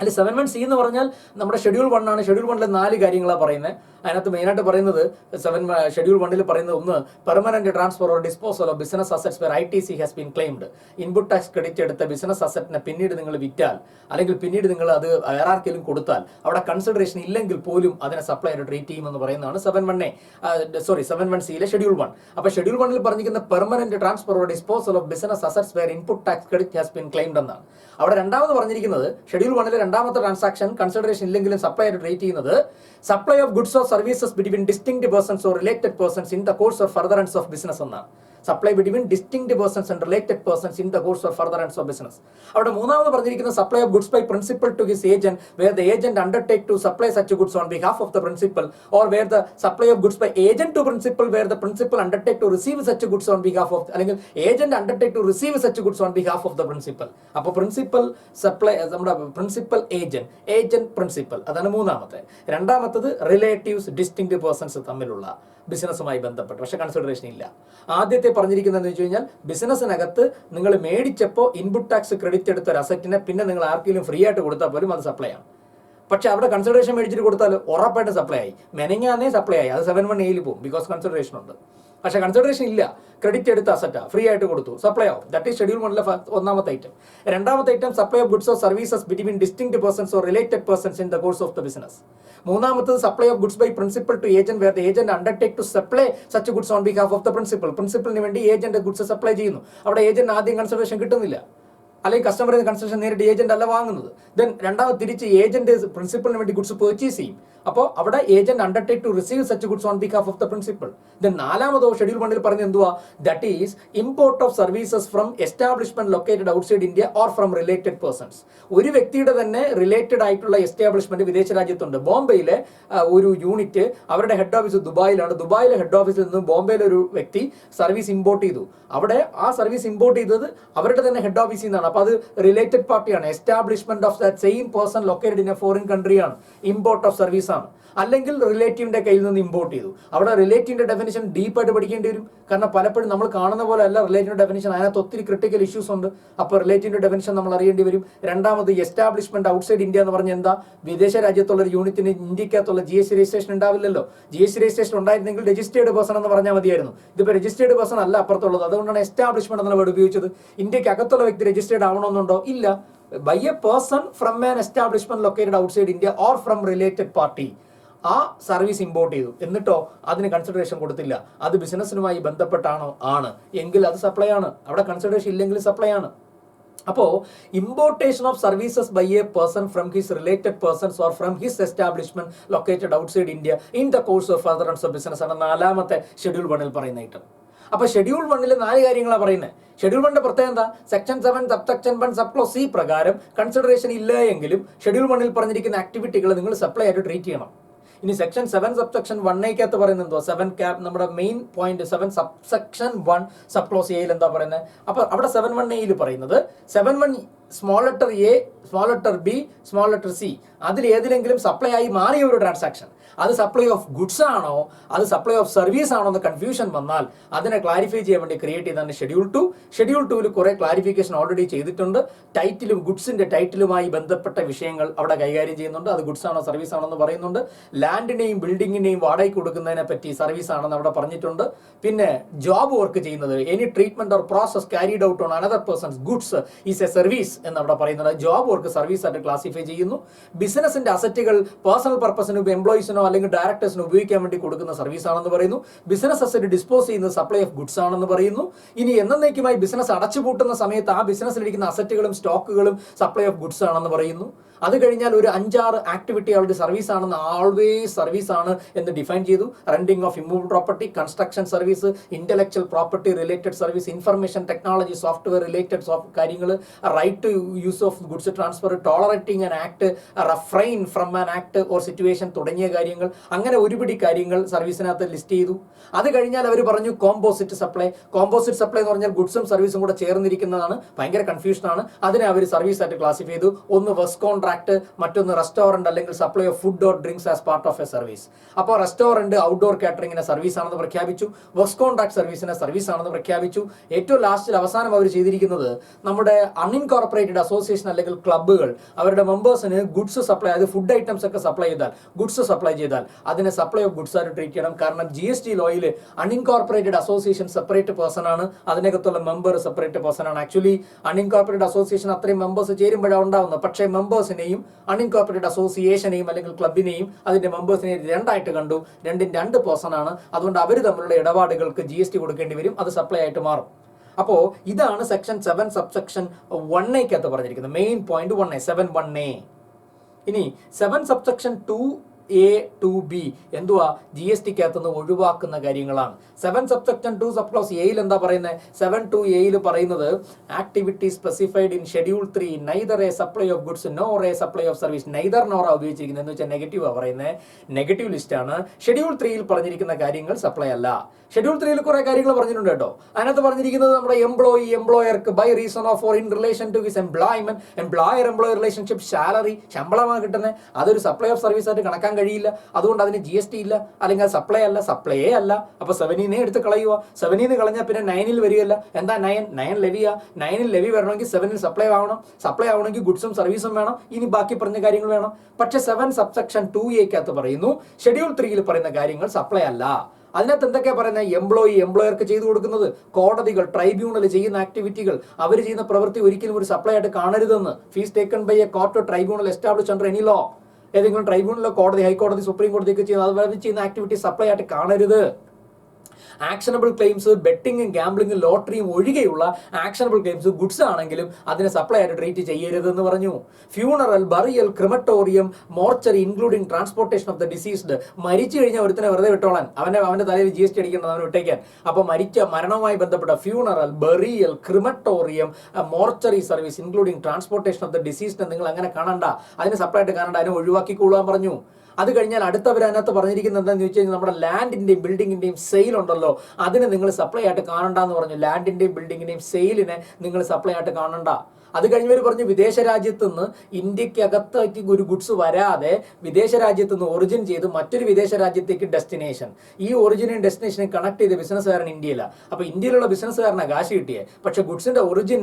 അല്ലെ 7.1c എന്ന് പറഞ്ഞാൽ നമ്മുടെ schedule 1 ആണ്. Schedule 1 4 കാര്യങ്ങളാണ് പറയുന്നത്. അതിനകത്ത് മെയിനായിട്ട് പറയുന്നത് ഷെഡ്യൂൾ 1 പറയുന്നത്, ഒന്ന്, permanent transfer or disposal of business assets where ITC has been claimed. Input tax credit എടുത്ത ബിസിനസ് അസറ്റിനെ പിന്നീട് നിങ്ങൾ വിറ്റാൽ അല്ലെങ്കിൽ പിന്നീട് നിങ്ങൾ അത് വേറെ ആർക്കെങ്കിലും കൊടുത്താൽ അവിടെ കൺസിഡറേഷൻ ഇല്ലെങ്കിൽ പോലും അതിനെ സപ്ലൈ ആയിട്ട് ട്രീറ്റ് ചെയ്യുമെന്ന് പറയുന്നതാണ് 7.1cയിലെ ഷെഡ്യൂൾ 1. അപ്പോൾ ഷെഡ്യൂൾ 1 പറഞ്ഞിരിക്കുന്ന permanent transfer or disposal of business assets where input tax credit has been claimed എന്നാണ്. അവിടെ രണ്ടാമത് പറഞ്ഞിരിക്കുന്നത് ഷെഡ്യൂൾ 1 രണ്ടാമത്തെ ട്രാൻസാക്ഷൻ കൺസിഡറേഷൻ ഇല്ലെങ്കിലും സപ്ലൈ ആയിട്ട് ട്രീറ്റ് ചെയ്യുന്നത് supply of goods or services between distinct persons or related persons in the course of furtherance of business എന്നാണ്. Supply between distinct persons and related persons in the course of furtherance of business. അവിടെ മൂന്നാമത് പറഞ്ഞിരിക്കുന്ന supply of goods by principal to his agent where the agent undertake to supply such goods on behalf of the principal or where the supply of goods by agent to principal where the principal undertake to receive such goods on behalf of, അല്ലെങ്കിൽ agent undertake to receive such goods on behalf of the principal. അപ്പോൾ principal supply, നമ്മുടെ principal agent, agent principal, അതാണ് മൂന്നാമത്തെ. രണ്ടാമത്തത് relatives, distinct persons തമ്മിലുള്ള ബിസിനസ്സുമായി ബന്ധപ്പെട്ട്, പക്ഷേ consideration ഇല്ല. ആദ്യത്തെ പറഞ്ഞിരിക്കുന്നതെന്ന് വെച്ച് കഴിഞ്ഞാൽ ബിസിനസ്സിനകത്ത് നിങ്ങൾ മേടിച്ചപ്പോൾ ഇൻപുട്ട് ടാക്സ് ക്രെഡിറ്റ് എടുത്ത ഒരു അസറ്റിനെ പിന്നെ നിങ്ങൾ ആർക്കെങ്കിലും ഫ്രീ ആയിട്ട് കൊടുത്താൽ പോലും അത് സപ്ലൈ ആണ്. പക്ഷേ അവിടെ കൺസിഡറേഷൻ മേടിച്ചിട്ട് കൊടുത്താൽ ഉറപ്പായിട്ട് സപ്ലൈ ആയി, മെനങ്ങാന്നേ സപ്ലൈ ആയി. അത് 7.1a പോകും, ബിക്കോസ് കൺസിഡറേഷൻ ഉണ്ട്. പക്ഷേ കൺസിഡറേഷൻ ഇല്ല, ക്രെഡിറ്റ് എടുത്ത അസറ്റാ, ഫ്രീ ആയിട്ട് കൊടുത്തു, സപ്ലൈ ആവും. ദാറ്റ് ഈസ് ഷെഡ്യൂൾ 1 ഒന്നാമത്തെ ഐറ്റം. രണ്ടാമത്തെ item supply of goods or services between distinct persons or related persons in the course of the business. മൂന്നാമത്തത് supply of goods by principal to agent where the agent undertake to supply such goods on behalf of the principal. പ്രിൻസിപ്പലിന് വേണ്ടി agent goods supply ചെയ്യുന്നു. അവിടെ agent ആദ്യം consideration കിട്ടുന്നില്ല, അല്ലെങ്കിൽ കസ്റ്റമറിൽ നിന്ന് consideration നേരിട്ട് ഏജന്റ് അല്ല വാങ്ങുന്നത്. ദെൻ രണ്ടാമത് തിരിച്ച് ഏജന്റ് പ്രിൻസിപ്പലിന് വേണ്ടി ഗുഡ്സ് പർച്ചേസ് ചെയ്യും. അപ്പോൾ അവിടെ agent undertake to receive such goods on behalf of the principal. Then നാലാമതോ ഷെഡ്യൂൾ 1 പറഞ്ഞത് എന്തുവാ? That is import of services from establishment located outside India or from related persons. ഒരു വ്യക്തിയുടെ തന്നെ റിലേറ്റഡ് ആയിട്ടുള്ള എസ്റ്റാബ്ലിഷ്മെന്റ് വിദേശ രാജ്യത്തുണ്ട്. ബോംബെയിലെ ഒരു യൂണിറ്റ്, അവരുടെ ഹെഡ് ഓഫീസ് ദുബായിലാണ്. ദുബായിലെ ഹെഡ് ഓഫീസിൽ നിന്ന് ബോംബെയിലെ ഒരു വ്യക്തി സർവീസ് ഇമ്പോർട്ട് ചെയ്തു. അവിടെ ആ സർവീസ് ഇമ്പോർട്ട് ചെയ്തത് അവരുടെ തന്നെ ഹെഡ് ഓഫീസിൽ നിന്നാണ്. അപ്പോൾ അത് റിലേറ്റഡ് പാർട്ടിയാണ്. Establishment of that same person located in a foreign കൺട്രിയാണ്. ഇമ്പോർട്ട് ഓഫ് സർവീസ് ആണ്, അല്ലെങ്കിൽ റിലേറ്റീവിന്റെ കയ്യിൽ നിന്ന് ഇമ്പോർട്ട് ചെയ്തു. അവിടെ റിലേറ്റീവിന്റെ ഡെഫിനിഷൻ ഡീപ്പായിട്ട് പഠിക്കേണ്ടി വരും. കാരണം പലപ്പോഴും നമ്മൾ കാണുന്ന പോലെ അല്ല റിലേറ്റീവ് ഡെഫിനിഷൻ, അതിനകത്ത് ഒത്തിരി ക്രിട്ടിക്കൽ ഇഷ്യൂസ് ഉണ്ട്. അപ്പോൾ റിലേറ്റീവിന്റെ ഡെഫിനിഷൻ നമ്മൾ അറിയേണ്ടി വരും. രണ്ടാമത് എസ്റ്റാബ്ലിഷ്മെന്റ് ഔട്ട്സൈഡ് ഇന്ത്യ എന്ന് പറഞ്ഞ എന്താ? വിദേശ രാജ്യത്തുള്ള ഒരു യൂണിറ്റിന് ഇന്ത്യക്കകത്തുള്ള GST രജിസ്ട്രേഷൻ ഉണ്ടാവില്ലല്ലോ. GST രജിസ്ട്രേഷൻ ഉണ്ടായിരുന്നെങ്കിൽ രജിസ്റ്റേർഡ് പേഴ്സൺ എന്ന് പറഞ്ഞാൽ മതിയായിരുന്നു. ഇതിപ്പോൾ രജിസ്റ്റേർഡ് പേഴ്സൺ അല്ല അപ്പുറത്തുള്ളത്. അതുകൊണ്ടാണ് എസ്റ്റാബ്ലിഷ്മെന്റ് എന്ന വേർഡ് ഉപയോഗിച്ചത്. ഇന്ത്യക്ക് അകത്തുള്ള വ്യക്തി രജിസ്റ്റേർഡ് ആവണമെന്നുണ്ടോ? ഇല്ല. By a person from an establishment located outside India or from related party ആ സർവീസ് ഇമ്പോർട്ട് ചെയ്തു, എന്നിട്ടോ അതിന് കൺസിഡറേഷൻ കൊടുത്തില്ല, അത് ബിസിനസ്സിനുമായി ബന്ധപ്പെട്ടാണോ? ആണ് എങ്കിൽ അത് സപ്ലൈ ആണ്. അവിടെ കൺസിഡറേഷൻ ഇല്ലെങ്കിൽ സപ്ലൈ ആണ്. അപ്പോൾ importation of services by a person from his related persons or from his establishment located outside India in the course of furtherance of business ആണ് 4ാമത്തെ ഷെഡ്യൂൾ 1 പറയുന്ന ഐറ്റം. അപ്പൊ ഷെഡ്യൂൾ 1 4 കാര്യങ്ങളാണ് പറയുന്നത്. ഷെഡ്യൂൾ 1 പ്രത്യേകം എന്താ? സെക്ഷൻ 7 സബ്സെക്ഷൻ 1 സബ് C പ്രകാരം consideration ഇല്ല എങ്കിലും ഷെഡ്യൂൾ 1 പറഞ്ഞിരിക്കുന്ന ആക്ടിവിറ്റികൾ നിങ്ങൾ സപ്ലൈ ആയിട്ട് ട്രീറ്റ് ചെയ്യണം. ഇനി സെക്ഷൻ 7 സബ്സെക്ഷൻ 1 പറയുന്നത് എന്തോ? 7 ക്യാപ് നമ്മുടെ main point 7 subsection 1 sub close എയിൽ എന്താ പറയുന്നത്? അപ്പൊ അവിടെ 7(1)(a) പറയുന്നത് 7(1) small letter A, small letter B, small letter C, അതിൽ ഏതിലെങ്കിലും സപ്ലൈ ആയി മാറിയ ഒരു ട്രാൻസാക്ഷൻ അത് സപ്ലൈ ഓഫ് ഗുഡ്സ് ആണോ അത് സപ്ലൈ ഓഫ് സർവീസ് ആണോ എന്ന് കൺഫ്യൂഷൻ വന്നാൽ അതിനെ ക്ലാരിഫൈ ചെയ്യാൻ വേണ്ടി ക്രിയേറ്റ് ചെയ്താണ് ഷെഡ്യൂൾ 2. ഷെഡ്യൂൾ 2 കുറെ ക്ലാരിഫിക്കേഷൻ ഓൾറെഡി ചെയ്തിട്ടുണ്ട്. ടൈറ്റിലും ഗുഡ്സിന്റെ ടൈറ്റിലുമായി ബന്ധപ്പെട്ട വിഷയങ്ങൾ അവിടെ കൈകാര്യം ചെയ്യുന്നുണ്ട്. അത് ഗുഡ്സ് ആണോ സർവീസ് ആണോ എന്ന് പറയുന്നുണ്ട്. ലാൻഡിനെയും ബിൽഡിങ്ങിനെയും വാടകയ്ക്ക് കൊടുക്കുന്നതിനെ പറ്റി സർവീസ് ആണെന്ന് അവിടെ പറഞ്ഞിട്ടുണ്ട്. പിന്നെ ജോബ് വർക്ക് ചെയ്യുന്നത് any treatment or process carried out on another person's goods is a service എന്ന് അവിടെ പറയുന്നത്. ജോബ് വർക്ക് സർവീസ് ആയിട്ട് ക്ലാസിഫൈ ചെയ്യുന്നു. ബിസിനസിന്റെ അസറ്റുകൾ പേഴ്സണൽ പർപ്പസിന് എംപ്ലോയീസിനോ അല്ലെങ്കിൽ ഡയറക്ടേഴ്സിന് ഉപയോഗിക്കാൻ വേണ്ടി കൊടുക്കുന്ന സർവീസ് ആണെന്ന് പറയുന്നു. ബിസിനസ് അസറ്റ് ഡിസ്പോസ് ചെയ്യുന്നത് സപ്ലൈ ഓഫ് ഗുഡ്സ് ആണെന്ന് പറയുന്നു. ഇനി എന്നേക്കുമായി ബിസിനസ് അടച്ചുപൂട്ടുന്ന സമയത്ത് ആ ബിസിനസ്സിലിരിക്കുന്ന അസറ്റുകളും സ്റ്റോക്കുകളും സപ്ലൈ ഓഫ് ഗുഡ്സ് ആണെന്ന് പറയുന്നു. അത് കഴിഞ്ഞാൽ ഒരു 5-6 ആക്ടിവിറ്റി അവരുടെ സർവീസ് ആണെന്ന് ആൾവേസ് സർവീസ് ആണ് എന്ന് ഡിഫൈൻ ചെയ്തു. Renting of immovable property, construction service, intellectual property related service, information technology software related കാര്യങ്ങൾ, right to use of goods transfer, tolerating an act, refrain from an act or situation തുടങ്ങിയ കാര്യങ്ങൾ. അങ്ങനെ ഒരുപിടി കാര്യങ്ങൾ സർവീസിനകത്ത് list ചെയ്തു. അത് കഴിഞ്ഞാൽ അവർ പറഞ്ഞു കോമ്പോസിറ്റ് സപ്ലൈ. കോമ്പോസിറ്റ് സപ്ലൈ എന്ന് പറഞ്ഞാൽ ഗുഡ്സും സർവീസും കൂടെ ചേർന്നിരിക്കുന്നതാണ്. ഭയങ്കര കൺഫ്യൂഷനാണ്. അതിനെ അവർ സർവീസ് ആയിട്ട് ക്ലാസിഫൈ ചെയ്തു. ഒന്ന് വെസ്റ്റ് കോൺട്രാക്ട്, മറ്റൊന്ന് റെസ്റ്റോറന്റ് അല്ലെങ്കിൽ supply of food or drinks as part of A service. അപ്പോൾ റെസ്റ്റോറന്റ് ഔട്ട്ഡോർ കാറ്ററിംഗിനെ സർവീസ് ആണെന്ന് പ്രഖ്യാപിച്ചു. വെസ്റ്റ് കോൺട്രാക്ട് സർവീസിനെ സർവീസ് ആണെന്ന് പ്രഖ്യാപിച്ചു. ഏറ്റവും ലാസ്റ്റിൽ അവസാനം അവർ ചെയ്തിരിക്കുന്നത് നമ്മുടെ അൺഇൻകോർപ്പറേറ്റഡ് അസോസിയേഷൻ അല്ലെങ്കിൽ ക്ലബ്ബുകൾ അവരുടെ മെമ്പേഴ്സിന് ഗുഡ്സ് സപ്ലൈ, അതായത് ഫുഡ് ഐറ്റംസ് ഒക്കെ സപ്ലൈ ചെയ്താൽ, ഗുഡ്സ് സപ്ലൈ ചെയ്താൽ അതിനെ സപ്ലൈ ഓഫ് ഗുഡ്സ് ആയിട്ട് ട്രീറ്റ് ചെയ്യണം. കാരണം GST ലോയിൽ അൺഇൻകോർപ്പറേറ്റഡ് അസോസിയേഷൻ സെപ്പറേറ്റ് പേഴ്സൺ ആണ്, അതിനകത്തുള്ള മെമ്പർ സെപ്പറേറ്റ് പേഴ്സൺ ആണ്. ആക്ച്വലി അൺഇൻകോർപ്പറേറ്റഡ് അസോസിയേഷൻ അത്രയും മെമ്പേഴ്സ് ചേരുമ്പോഴാണ് ഉണ്ടാവുന്നത്. പക്ഷേ മെമ്പേഴ്സിനെയും അൺഇൻകോർപ്പറേറ്റഡ് അസോസിയേഷനെയും അല്ലെങ്കിൽ ക്ലബിനെയും അതിന്റെ മെമ്പേഴ്സിനെയും രണ്ടായിട്ട് കണ്ടു. രണ്ടും 2 പേഴ്സൺ ആണ്. അതുകൊണ്ട് അവർ തമ്മിലുള്ള ഇടപാടുകൾക്ക് GST കൊടുക്കേണ്ടി വരും. അത് സപ്ലൈ ആയിട്ട് മാറും. അപ്പോൾ ഇതാണ് സെക്ഷൻ 7 സബ്സെക്ഷൻ 1 പറഞ്ഞിരിക്കുന്നത്. Main point 1A 7(1)(a). ഇനി 7 സബ്സെക്ഷൻ 2A 2B എന്തുവാ? GSTക്കകത്തുനിന്ന് ഒഴിവാക്കുന്ന കാര്യങ്ങളാണ്. 7 സബ്സെക്ഷൻ 2 സബ് ക്ലോസ് എയിൽ എന്താ പറയുന്നത്? 7(2)(a) പറയുന്നത് activity specified in schedule 3 neither A supply of goods nor A supply of service. Neither nor ഉപയോഗിച്ചിരിക്കുന്നത് എന്ന് വെച്ചാൽ നെഗറ്റീവ് പറയുന്നത്. നെഗറ്റീവ് ലിസ്റ്റ് ആണ്. ഷെഡ്യൂൾ 3 പറഞ്ഞിരിക്കുന്ന കാര്യങ്ങൾ സപ്ലൈ അല്ല. ഷെഡ്യൂൾ 3 കുറെ കാര്യങ്ങൾ പറഞ്ഞിട്ടുണ്ട് കേട്ടോ. അതിനകത്ത് പറഞ്ഞിരിക്കുന്നത് നമ്മുടെ എംപ്ലോയി എംപ്ലോയർക്ക് by reason of or in relation to his employment, employer employer relationship, salary ശമ്പളമാണ് കിട്ടുന്നത്. അതൊരു സപ്ലൈ ഓഫ് സർവീസ് ആയിട്ട് കണക്കാൻ കഴിയില്ല. അതുകൊണ്ട് അതിന് GST ഇല്ല, അല്ലെങ്കിൽ അത് സപ്ലൈ അല്ല, സപ്ലൈയേ അല്ല. അപ്പൊ 7നെ എടുത്ത് കളയുക. 7ന് കളഞ്ഞാൽ പിന്നെ 9ൽ വരികയല്ല. എന്താ 9 ലെവിയാ? 9ൽ ലെവി വരണമെങ്കിൽ 7ൽ സപ്ലൈ ആവണം. സപ്ലൈ ആവണമെങ്കിൽ ഗുഡ്സും സർവീസും വേണം. ഇനി ബാക്കി പറഞ്ഞ കാര്യങ്ങൾ വേണം. പക്ഷെ 7 സബ്സെക്ഷൻ 2A പറയുന്നു ഷെഡ്യൂൾ 3 പറയുന്ന കാര്യങ്ങൾ സപ്ലൈ അല്ല. അതിനകത്ത് എന്തൊക്കെയാ പറയുന്നത്? എംപ്ലോയി എംപ്ലോയർക്ക് ചെയ്തു കൊടുക്കുന്നത്, കോടതികൾ ട്രൈബ്യൂണൽ ചെയ്യുന്ന ആക്ടിവിറ്റികൾ, അവർ ചെയ്യുന്ന പ്രവൃത്തി ഒരിക്കലും ഒരു സപ്ലൈ ആയിട്ട് കാണരുതെന്ന്. Fees taken by a court or tribunal establish under any law. ഏതെങ്കിലും ട്രൈബ്യൂണലോ കോടതി, ഹൈക്കോടതി, സുപ്രീം കോടതിയൊക്കെ ചെയ്യുന്നത് അതുപോലെ ചെയ്യുന്ന ആക്ടിവിറ്റി സപ്ലൈ ആയിട്ട് കാണരുത്. ആക്ഷനബിൾ ക്ലെയിംസ്, ബെറ്റിങ്ങും ഗാംബ്ലിങ്ങും ലോട്ടറിയും ഒഴികെയുള്ള ആക്ഷനബിൾ ക്ലെയിംസ് ഗുഡ്സ് ആണെങ്കിലും അതിനെ സപ്ലൈ ആയിട്ട് ട്രീറ്റ് ചെയ്യരുതെന്ന് പറഞ്ഞു. Funeral, burial, crematorium, mortuary including transportation of the diseased. മരിച്ചു കഴിഞ്ഞാൽ ഒരുത്തനെ വെറുതെ വിട്ടോളാൻ, അവന്റെ തലയിൽ GST അടിക്കേണ്ടത് അവന് വിട്ടേക്കാൻ. അപ്പൊ മരണവുമായി ബന്ധപ്പെട്ട funeral, burial, crematorium, mortuary service including transportation of the diseased നിങ്ങൾ അങ്ങനെ കാണണ്ട, അതിനെ സപ്ലൈ ആയിട്ട് കാണണ്ട, അതിനെ ഒഴിവാക്കിക്കൊള്ളാൻ പറഞ്ഞു. അത് കഴിഞ്ഞാൽ അടുത്തവർ അതിനകത്ത് പറഞ്ഞിരിക്കുന്നത് എന്താണെന്ന് ചോദിച്ചു കഴിഞ്ഞാൽ നമ്മുടെ ലാൻഡിന്റെയും ബിൽഡിങ്ങിന്റെയും സെയിൽ ഉണ്ടല്ലോ, അതിനെ നിങ്ങൾ സപ്ലൈ ആയിട്ട് കാണണ്ട എന്ന് പറഞ്ഞു. ലാൻഡിന്റെയും ബിൽഡിങ്ങിന്റെയും സെയിലിനെ നിങ്ങൾ സപ്ലൈ ആയിട്ട് കാണണ്ട. അത് കഴിഞ്ഞവർ പറഞ്ഞു വിദേശ രാജ്യത്ത് നിന്ന് ഇന്ത്യക്കകത്തേക്ക് ഒരു ഗുഡ്സ് വരാതെ വിദേശ രാജ്യത്ത് നിന്ന് ഒറിജിൻ ചെയ്ത് മറ്റൊരു വിദേശ രാജ്യത്തേക്ക് ഡെസ്റ്റിനേഷൻ, ഈ ഒറിജിനും ഡെസ്റ്റിനേഷനെ കണക്ട് ചെയ്ത് ബിസിനസ്സുകാരൻ ഇന്ത്യയിലാണ്. അപ്പോൾ ഇന്ത്യയിലുള്ള ബിസിനസ്സുകാരനാണ് കാശ് കിട്ടിയത്. പക്ഷെ ഗുഡ്സിന്റെ origin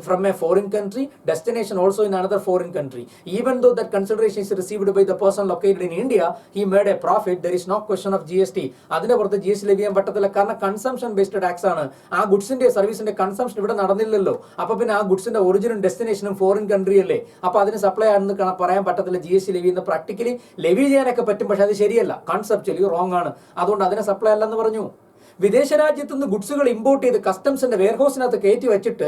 from a foreign country, destination also in another foreign country. Even though that consideration is received by the person located in India, he made a profit. There is no question of GST. അതിന്റെ പുറത്ത് GST ലഭ്യം ചെയ്യാൻ പറ്റത്തില്ല. കാരണം consumption based tax ആണ്. ആ ഗുഡ്സിന്റെ സർവീസിന്റെ consumption ഇവിടെ നടന്നില്ലല്ലോ. അപ്പൊ പിന്നെ ആ ഗുഡ്സിന്റെ ഒറിജിനും ഡെസ്റ്റിനേഷനും ഫോറിൻ കൺട്രി അല്ലേ. അപ്പൊ അതിന് സപ്ലൈ ആണെന്ന് പറയാൻ പറ്റത്തില്ല. GST ലെവി ചെയ്യുന്ന പ്രാക്ടിക്കലി ലെവി ചെയ്യാനൊക്കെ പറ്റും, പക്ഷെ അത് ശരിയല്ല, കൺസെപ്ച്വലി റോങ് ആണ്. അതുകൊണ്ട് അതിനെ സപ്ലൈ അല്ലെന്ന് പറഞ്ഞു. വിദേശ രാജ്യത്ത് നിന്ന് ഗുഡ്സുകൾ ഇമ്പോർട്ട് ചെയ്ത് കസ്റ്റംസിന്റെ വെയർഹൗസിനകത്ത് കയറ്റി വെച്ചിട്ട്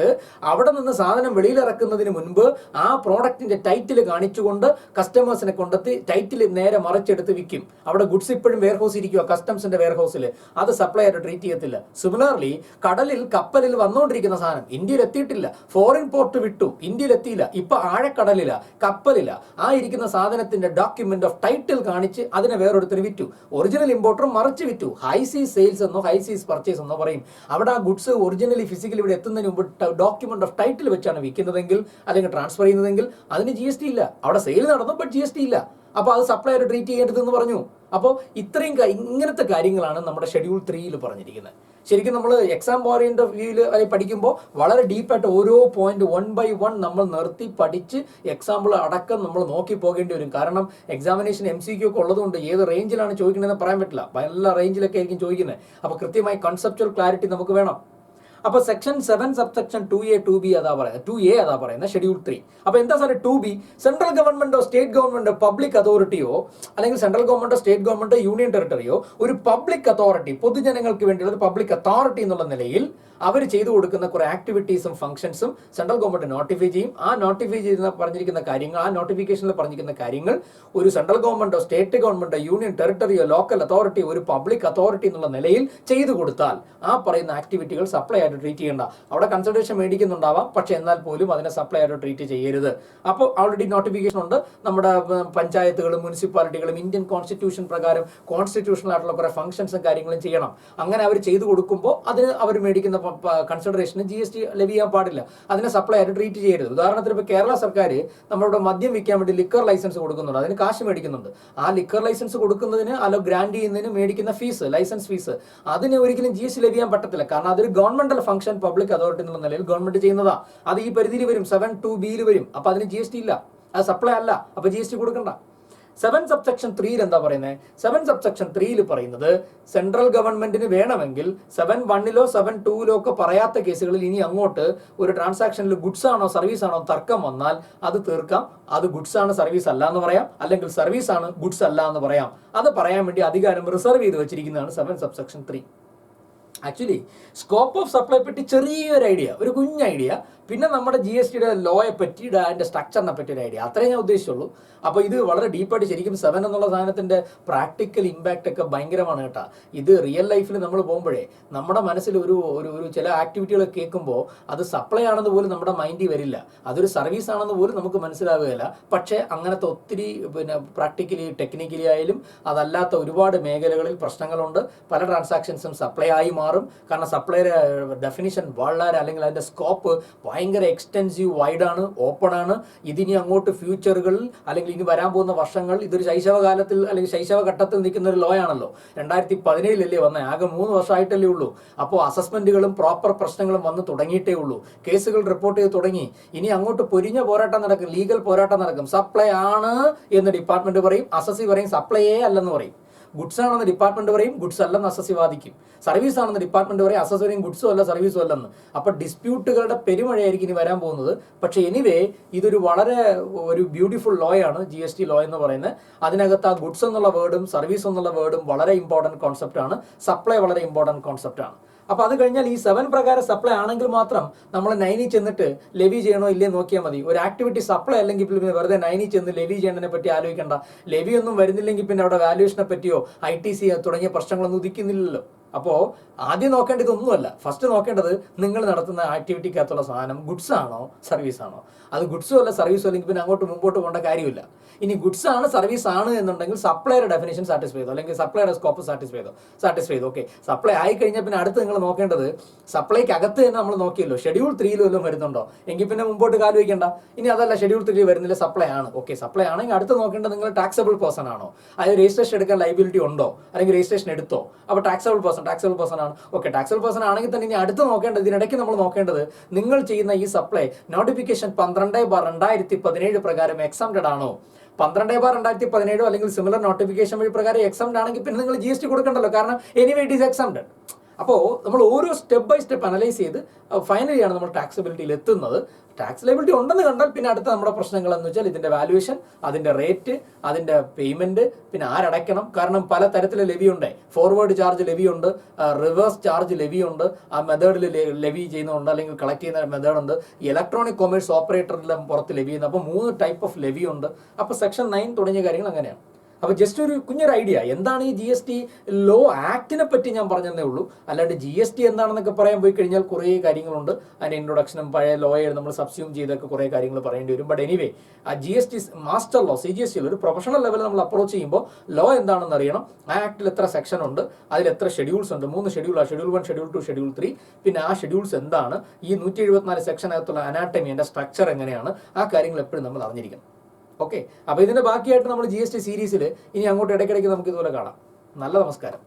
അവിടെ നിന്ന് സാധനം വെളിയിലിറക്കുന്നതിന് മുൻപ് ആ പ്രോഡക്റ്റിന്റെ ടൈറ്റിൽ കാണിച്ചുകൊണ്ട് കസ്റ്റമേഴ്സിനെ കൊണ്ടെത്തി ടൈറ്റിൽ നേരെ മറിച്ചെടുത്ത് വിൽക്കും. അവിടെ ഗുഡ്സ് ഇപ്പോഴും വെയർഹൗസ് ഇരിക്കുക കസ്റ്റംസിന്റെ വെയർഹൗസിൽ. അത് സപ്ലൈ ആയിട്ട് ട്രീറ്റ് ചെയ്യത്തില്ല. സിമിലർലി കടലിൽ കപ്പലിൽ വന്നുകൊണ്ടിരിക്കുന്ന സാധനം ഇന്ത്യയിൽ എത്തിയിട്ടില്ല, ഫോറിൻ പോർട്ട് വിട്ടു, ഇന്ത്യയിൽ എത്തിയില്ല, ഇപ്പൊ ആഴക്കടലില കപ്പലില, ആ ഇരിക്കുന്ന സാധനത്തിന്റെ ഡോക്യുമെന്റ് ഓഫ് ടൈറ്റിൽ കാണിച്ച് അതിനെ വേറൊരുത്തിന് വിറ്റു. ഒറിജിനൽ ഇമ്പോർട്ടർ മറിച്ച് വിറ്റു. ഹൈ സീ സെയിൽസ് എന്നോ ഹൈ സീസ് പർച്ചേസ് എന്നോ പറയും. അവിടെ ആ ഗുഡ്സ് ഒറിജിനലി ഫിസിക്കലി ഇവിടെ എത്തുന്നതിന് മുമ്പ് ഡോക്യുമെന്റ് ഓഫ് ടൈറ്റിൽ വെച്ചാണ് വിൽക്കുന്നതെങ്കിൽ അല്ലെങ്കിൽ ട്രാൻസ്ഫർ ചെയ്യുന്നതെങ്കിൽ അതിന് GST ഇല്ല. അവിടെ സെയിൽ നടന്നു, ബട്ട് GST ഇല്ല. അപ്പോൾ അത് സപ്ലൈ ആയിട്ട് ട്രീറ്റ് ചെയ്യേണ്ടതെന്ന് പറഞ്ഞു. അപ്പോൾ ഇങ്ങനത്തെ കാര്യങ്ങളാണ് നമ്മുടെ ഷെഡ്യൂൾ 3 പറഞ്ഞിരിക്കുന്നത്. ശരിക്കും നമ്മൾ എക്സാം ഓറിയന്റഡ് വ്യൂവിൽ പഠിക്കുമ്പോൾ വളരെ ഡീപ്പായിട്ട് ഓരോ പോയിന്റ് 1 by 1 നമ്മൾ നിർത്തി പഠിച്ച് എക്സാമ്പിൾ അടക്കം നമ്മൾ നോക്കി പോകേണ്ടി വരും. കാരണം എക്സാമിനേഷൻ MCQ ഒക്കെ ഉള്ളതുകൊണ്ട് ഏത് റേഞ്ചിലാണ് ചോദിക്കുന്നതെന്ന് പറയാൻ പറ്റില്ല. എല്ലാ റേഞ്ചിലൊക്കെ ആയിരിക്കും ചോദിക്കുന്നത്. അപ്പോൾ കൃത്യമായി കൺസെപ്ച്വൽ ക്ലാരിറ്റി നമുക്ക് വേണം. അപ്പോൾ സെക്ഷൻ 7 സബ്സെക്ഷൻ 2A 2B അതാ പറയുന്നത് ഷെഡ്യൂൾ 3. അപ്പോൾ എന്താ സാറേ 2B? സെൻട്രൽ ഗവൺമെന്റോ സ്റ്റേറ്റ് ഗവൺമെന്റോ പബ്ലിക് അതോറിറ്റിയോ അല്ലെങ്കിൽ സെൻട്രൽ ഗവൺമെന്റോ സ്റ്റേറ്റ് ഗവൺമെന്റോ യൂണിയൻ ടെറിട്ടറിയോ ഒരു പബ്ലിക് അതോറിറ്റി, പൊതുജനങ്ങൾക്ക് വേണ്ടിയുള്ള ഒരു പബ്ലിക് അതോറിറ്റി എന്നുള്ള നിലയിൽ അവർ ചെയ്തു കൊടുക്കുന്ന കുറെ ആക്ടിവിറ്റീസും ഫംഗ്ഷൻസും സെൻട്രൽ ഗവൺമെന്റ് നോട്ടിഫൈ ചെയ്യും. ആ നോട്ടിഫൈ ചെയ്യുന്ന പറഞ്ഞിരിക്കുന്ന കാര്യങ്ങൾ, ആ നോട്ടിഫിക്കേഷനിൽ പറഞ്ഞിരിക്കുന്ന കാര്യങ്ങൾ ഒരു സെൻട്രൽ ഗവൺമെന്റോ സ്റ്റേറ്റ് ഗവൺമെന്റോ യൂണിയൻ ടെറിട്ടറിയോ ലോക്കൽ അതോറിറ്റിയോ ഒരു പബ്ലിക് അതോറിറ്റി എന്നുള്ള നിലയിൽ ചെയ്തു കൊടുത്താൽ ആ പറയുന്ന ആക്ടിവിറ്റികൾ സപ്ലൈ ആയിട്ട് ട്രീറ്റ് ചെയ്യേണ്ട. അവിടെ കൺസിഡറേഷൻ മേടിക്കുന്നുണ്ടാവാം, പക്ഷെ എന്നാൽ പോലും അതിനെ സപ്ലൈ ആയിട്ട് ട്രീറ്റ് ചെയ്യരുത്. അപ്പോൾ ഓൾറെഡി നോട്ടിഫിക്കേഷൻ ഉണ്ട്. നമ്മുടെ പഞ്ചായത്തുകളും മുനിസിപ്പാലിറ്റികളും ഇന്ത്യൻ കോൺസ്റ്റിറ്റ്യൂഷൻ പ്രകാരം കോൺസ്റ്റിറ്റ്യൂഷണൽ ആയിട്ടുള്ള കുറെ ഫംഗ്ഷൻസും കാര്യങ്ങളും ചെയ്യണം. അങ്ങനെ അവർ ചെയ്തു കൊടുക്കുമ്പോൾ അതിന് അവർ മേടിക്കുന്ന കൺസിഡറേഷന് GST ലെവി ചെയ്യാൻ പാടില്ല. അതിനെ സപ്ലൈ ആയിട്ട് ട്രീറ്റ് ചെയ്യരുത്. ഉദാഹരണത്തിന് ഇപ്പോൾ കേരള സർക്കാർ നമ്മളിവിടെ മദ്യം വിൽക്കാൻ വേണ്ടി ലിക്കർ ലൈസൻസ് കൊടുക്കുന്നുണ്ട്, അതിന് കാശ് മേടിക്കുന്നുണ്ട്. ആ ലിക്കർ ലൈസൻസ് കൊടുക്കുന്നതിന് അല്ല ഗ്രാൻഡ് ചെയ്യുന്നതിന് മേടിക്കുന്ന ഫീസ്, ലൈസൻസ് ഫീസ്, അതിന് ഒരിക്കലും GST ലെവി ചെയ്യാൻ പറ്റത്തില്ല. കാരണം അതൊരു ഗവൺമെന്റൽ ഫംഗ്ഷൻ പബ്ലിക് അതോറിറ്റി എന്നുള്ള നിലയിൽ ഗവൺമെന്റ് ചെയ്യുന്നതാ. അത് ഈ പരിധിയിൽ വരും, 7(2)B വരും. അപ്പൊ അതിന് GST ഇല്ല, അത് സപ്ലൈ അല്ല, അപ്പൊ GST കൊടുക്കണ്ട. 7 സബ്സെക്ഷൻ 3 എന്താ പറയുന്നത്? 7 സബ്സെക്ഷൻ 3 പറയുന്നത് സെൻട്രൽ ഗവൺമെന്റിന് വേണമെങ്കിൽ 7(1)ലോ 7(2)ലോ ഒക്കെ പറയാത്ത കേസുകളിൽ ഇനി അങ്ങോട്ട് ഒരു ട്രാൻസാക്ഷനിൽ ഗുഡ്സ് ആണോ സർവീസ് ആണോ തർക്കം വന്നാൽ അത് തീർക്കാം. അത് ഗുഡ്സ് ആണ് സർവീസ് അല്ല എന്ന് പറയാം, അല്ലെങ്കിൽ സർവീസ് ആണ് ഗുഡ്സ് അല്ല എന്ന് പറയാം. അത് പറയാൻ വേണ്ടി അധികാരം റിസർവ് ചെയ്ത് വെച്ചിരിക്കുന്നതാണ് 7 subsection 3. Actually scope of supply പറ്റി ചെറിയൊരു ഐഡിയ, ഒരു കുഞ്ഞ് ഐഡിയ, പിന്നെ നമ്മുടെ GSTയുടെ ലോയെ പറ്റി അതിൻ്റെ സ്ട്രക്ചറിനെ പറ്റി ഒരു ഐഡിയ, അത്രേ ഞാൻ ഉദ്ദേശിച്ചുള്ളൂ. അപ്പോൾ ഇത് വളരെ ഡീപ്പായിട്ട് ശരിക്കും 7 എന്നുള്ള സാധനത്തിൻ്റെ പ്രാക്ടിക്കൽ ഇമ്പാക്റ്റ് ഒക്കെ ഭയങ്കരമാണ് കേട്ടോ. ഇത് റിയൽ ലൈഫിൽ നമ്മൾ പോകുമ്പോഴേ നമ്മുടെ മനസ്സിൽ ഒരു ചില ആക്ടിവിറ്റികൾ കേൾക്കുമ്പോൾ അത് സപ്ലൈ ആണെന്ന് പോലും നമ്മുടെ മൈൻഡിൽ വരില്ല, അതൊരു സർവീസ് ആണെന്ന് പോലും നമുക്ക് മനസ്സിലാവുകയില്ല. പക്ഷേ അങ്ങനത്തെ ഒത്തിരി പ്രാക്ടിക്കലി ടെക്നിക്കലി ആയാലും അതല്ലാത്ത ഒരുപാട് മേഖലകളിൽ പ്രശ്നങ്ങളുണ്ട്. പല ട്രാൻസാക്ഷൻസും സപ്ലൈ ആയി മാറും. കാരണം സപ്ലൈയുടെ ഡെഫിനിഷൻ വളരെ, അല്ലെങ്കിൽ അതിൻ്റെ സ്കോപ്പ് ഭയങ്കര എക്സ്റ്റെൻസീവ്, വൈഡാണ്, ഓപ്പൺ ആണ്. ഇതിനി അങ്ങോട്ട് ഫ്യൂച്ചറുകളിൽ അല്ലെങ്കിൽ ഇനി വരാൻ പോകുന്ന വർഷങ്ങൾ, ഇതൊരു ശൈശവകാലത്തിൽ അല്ലെങ്കിൽ ശൈശവഘട്ടത്തിൽ നിൽക്കുന്ന ഒരു ലോ ആണല്ലോ. 2017 വന്നേ, ആകെ 3 വർഷമായിട്ടല്ലേ ഉള്ളൂ. അപ്പോൾ അസസ്മെന്റുകളും പ്രോപ്പർ പ്രശ്നങ്ങളും വന്ന് തുടങ്ങിയിട്ടേ ഉള്ളൂ. കേസുകൾ റിപ്പോർട്ട് ചെയ്ത് തുടങ്ങി. ഇനി അങ്ങോട്ട് പൊരിഞ്ഞ പോരാട്ടം നടക്കും, ലീഗൽ പോരാട്ടം നടക്കും. സപ്ലൈ ആണ് എന്ന് ഡിപ്പാർട്ട്മെന്റ് പറയും, അസസി പറയും സപ്ലൈയേ അല്ലെന്ന് പറയും. ഗുഡ്സ് ആണെന്ന് ഡിപ്പാർട്ട്മെന്റ് പറയും, ഗുഡ്സ് അല്ലെന്ന് അസസി വാദിക്കും. സർവീസ് ആണെന്ന് ഡിപ്പാർട്ട്മെന്റ് പറയും, അസസി പറയും ഗുഡ്സും അല്ല സർവീസും അല്ലെന്ന്. അപ്പൊ ഡിസ്പ്യൂട്ടുകളുടെ പെരുമഴയായിരിക്കും ഇനി വരാൻ പോകുന്നത്. പക്ഷെ എനിവേ ഇതൊരു വളരെ ഒരു ബ്യൂട്ടിഫുൾ ലോ ആണ് GST ലോ എന്ന് പറയുന്നത്. അതിനകത്ത് ആ ഗുഡ്സ് എന്നുള്ള വേർഡും സർവീസ് എന്നുള്ള വേർഡും വളരെ ഇമ്പോർട്ടൻറ്റ് കോൺസെപ്റ്റ് ആണ്. സപ്ലൈ വളരെ ഇമ്പോർട്ടൻറ്റ് കോൺസെപ്റ്റ് ആണ്. അപ്പോൾ അത് കഴിഞ്ഞാൽ ഈ 7 പ്രകാരം സപ്ലൈ ആണെങ്കിൽ മാത്രം നമ്മൾ 9 ചെന്നിട്ട് ലെവി ചെയ്യണോ ഇല്ലേ നോക്കിയാൽ മതി. ഒരു ആക്ടിവിറ്റി സപ്ലൈ അല്ലെങ്കിൽ പിന്നെ വെറുതെ 9 ചെന്ന് ലെവി ചെയ്യേണ്ടതിനെ പറ്റി ആലോചിക്കേണ്ട. ലെവി ഒന്നും വരുന്നില്ലെങ്കിൽ പിന്നെ അവിടെ വാല്യൂഷനെ പറ്റിയോ ITC തുടങ്ങിയ പ്രശ്നങ്ങളൊന്നും ഉദിക്കുന്നില്ലല്ലോ. അപ്പോൾ ആദ്യം നോക്കേണ്ടത് ഇതൊന്നുമല്ല. ഫസ്റ്റ് നോക്കേണ്ടത് നിങ്ങൾ നടത്തുന്ന ആക്ടിവിറ്റിക്കകത്തുള്ള സാധനം ഗുഡ്സ് ആണോ സർവീസ് ആണോ. അത് ഗുഡ്സും അല്ല സർവീസും അല്ലെങ്കിൽ പിന്നെ അങ്ങോട്ട് മുമ്പോട്ട് പോകേണ്ട കാര്യമില്ല. ഇനി ഗുഡ്സ് ആണ് സർവീസ് ആണ് എന്നുണ്ടെങ്കിൽ സപ്ലൈയുടെ ഡെഫിനേഷൻ സാറ്റിസ്ഫൈ ചെയ്തോ, അല്ലെങ്കിൽ സപ്ലൈയുടെ സ്കോപ്പ് സാറ്റിസ്ഫൈ ചെയ്തോ. ഓക്കെ, സപ്ലൈ ആയി കഴിഞ്ഞാൽ പിന്നെ അടുത്ത് നിങ്ങൾ നോക്കേണ്ടത് സപ്ലൈക്ക് അകത്ത് തന്നെ നമ്മൾ നോക്കിയല്ലോ ഷെഡ്യൂൾ 3 വല്ലതും വരുന്നുണ്ടോ, എങ്കിൽ പിന്നെ മുമ്പോട്ട് കാല് വയ്ക്കേണ്ട. ഇനി അതല്ല ഷെഡ്യൂൾ 3 വരുന്നില്ല, സപ്ലൈ ആണ്. ഓക്കെ, സപ്ലൈ ആണെങ്കിൽ അടുത്ത് നോക്കേണ്ടത് നിങ്ങൾ ടാക്സബിൾ പേഴ്സൺ ആണോ, അതായത് രജിസ്ട്രേഷൻ എടുക്കാൻ ലൈബിലിറ്റി ഉണ്ടോ, അല്ലെങ്കിൽ രജിസ്ട്രേഷൻ എടുത്തോ. അപ്പോൾ ടാക്സബിൾ പേഴ്സൺ ആണ്. ഓക്കെ, ടാക്സബിൾ പേഴ്സൺ ആണെങ്കിൽ തന്നെ ഇനി അടുത്ത് നോക്കേണ്ടത്, ഇതിനിടയ്ക്ക് നമ്മൾ നോക്കേണ്ടത് നിങ്ങൾ ചെയ്യുന്ന ഈ സപ്ലൈ നോട്ടിഫിക്കേഷൻ 12/2017 പ്രകാരം എക്സംപ്റ്റഡ് ആണോ. 12/2017 അല്ലെങ്കിൽ സിമിലർ നോട്ടിഫിക്കേഷൻ വഴി പ്രകാരം എക്സംപ്റ്റ് ആണെങ്കിൽ പിന്നെ നിങ്ങൾ GST കൊടുക്കണ്ടല്ലോ, കാരണം എനിവേ ഇറ്റ് ഈസ് എക്സംപ്റ്റഡ്. അപ്പോൾ നമ്മൾ ഓരോ സ്റ്റെപ്പ് ബൈ സ്റ്റെപ്പ് അനലൈസ് ചെയ്ത് ഫൈനലിയാണ് നമ്മൾ ടാക്സബിലിറ്റിയിൽ എത്തുന്നത്. ടാക്സ് ലൈബിലിറ്റി ഉണ്ടെന്ന് കണ്ടാൽ പിന്നെ അടുത്ത നമ്മുടെ പ്രശ്നങ്ങൾ എന്ന് വെച്ചാൽ ഇതിന്റെ വാല്യുവേഷൻ, അതിന്റെ റേറ്റ്, അതിന്റെ പേയ്മെന്റ്, പിന്നെ ആരടയ്ക്കണം. കാരണം പല തരത്തിലെ ലെവി ഉണ്ട്. ഫോർവേഡ് ചാർജ് ലെവി ഉണ്ട്, റിവേഴ്സ് ചാർജ് ലെവി ഉണ്ട്, ആ മെത്തേഡിൽ ലെവി ചെയ്യുന്നുണ്ട്, അല്ലെങ്കിൽ കളക്ട് ചെയ്യുന്ന മെത്തേഡ് ഉണ്ട്, ഇലക്ട്രോണിക് കൊമേഴ്സ് ഓപ്പറേറ്ററിലും പുറത്ത് ലെവി ചെയ്യുന്നത്. അപ്പോൾ 3 ടൈപ്പ് ഓഫ് ലെവി ഉണ്ട്. അപ്പോൾ സെക്ഷൻ 9 തുടങ്ങിയ കാര്യങ്ങൾ അങ്ങനെയാണ്. അപ്പോൾ ജസ്റ്റ് ഒരു കുഞ്ഞൊരു ഐഡിയ എന്താണ് ഈ GST ലോ ആക്ടിനെ പറ്റി ഞാൻ പറഞ്ഞതേ ഉള്ളൂ. അല്ലാണ്ട് GST എന്താണെന്നൊക്കെ പറയാൻ പോയി കഴിഞ്ഞാൽ കുറേ കാര്യങ്ങളുണ്ട്. അതിൻ്റെ ഇൻട്രൊഡക്ഷനും പഴയ ലോയെ നമ്മൾ സബ്സ്യൂം ചെയ്തൊക്കെ കുറേ കാര്യങ്ങൾ പറയേണ്ടി വരും. ബട്ട് എനിവേ ആ GST മാസ്റ്റർ ലോ CGST ഒരു പ്രൊഫഷണൽ ലെവലിൽ നമ്മൾ അപ്രോച്ച് ചെയ്യുമ്പോൾ ലോ എന്താണെന്ന് അറിയണം. ആ ആക്ടിൽ എത്ര സെക്ഷൻ ഉണ്ട്, അതിൽ എത്ര ഷെഡ്യൂൾസ് ഉണ്ട്, 3 ഷെഡ്യൂളാണ്, ഷെഡ്യൂൾ 1, ഷെഡ്യൂൾ 2, ഷെഡ്യൂൾ 3. പിന്നെ ആ ഷെഡ്യൂൾസ് എന്താണ്, ഈ 174 സെക്ഷനകത്തുള്ള അനാട്ടമി, അതിൻ്റെ സ്ട്രക്ചർ എങ്ങനെയാണ്, ആ കാര്യങ്ങൾ എപ്പോഴും നമ്മൾ അറിഞ്ഞിരിക്കണം. ഓക്കെ, അപ്പോൾ ഇതിൻ്റെ ബാക്കിയായിട്ട് നമ്മൾ GST സീരീസിൽ ഇനി അങ്ങോട്ട് ഇടയ്ക്കിടയ്ക്ക് നമുക്ക് ഇതുപോലെ കാണാം. നല്ല നമസ്കാരം.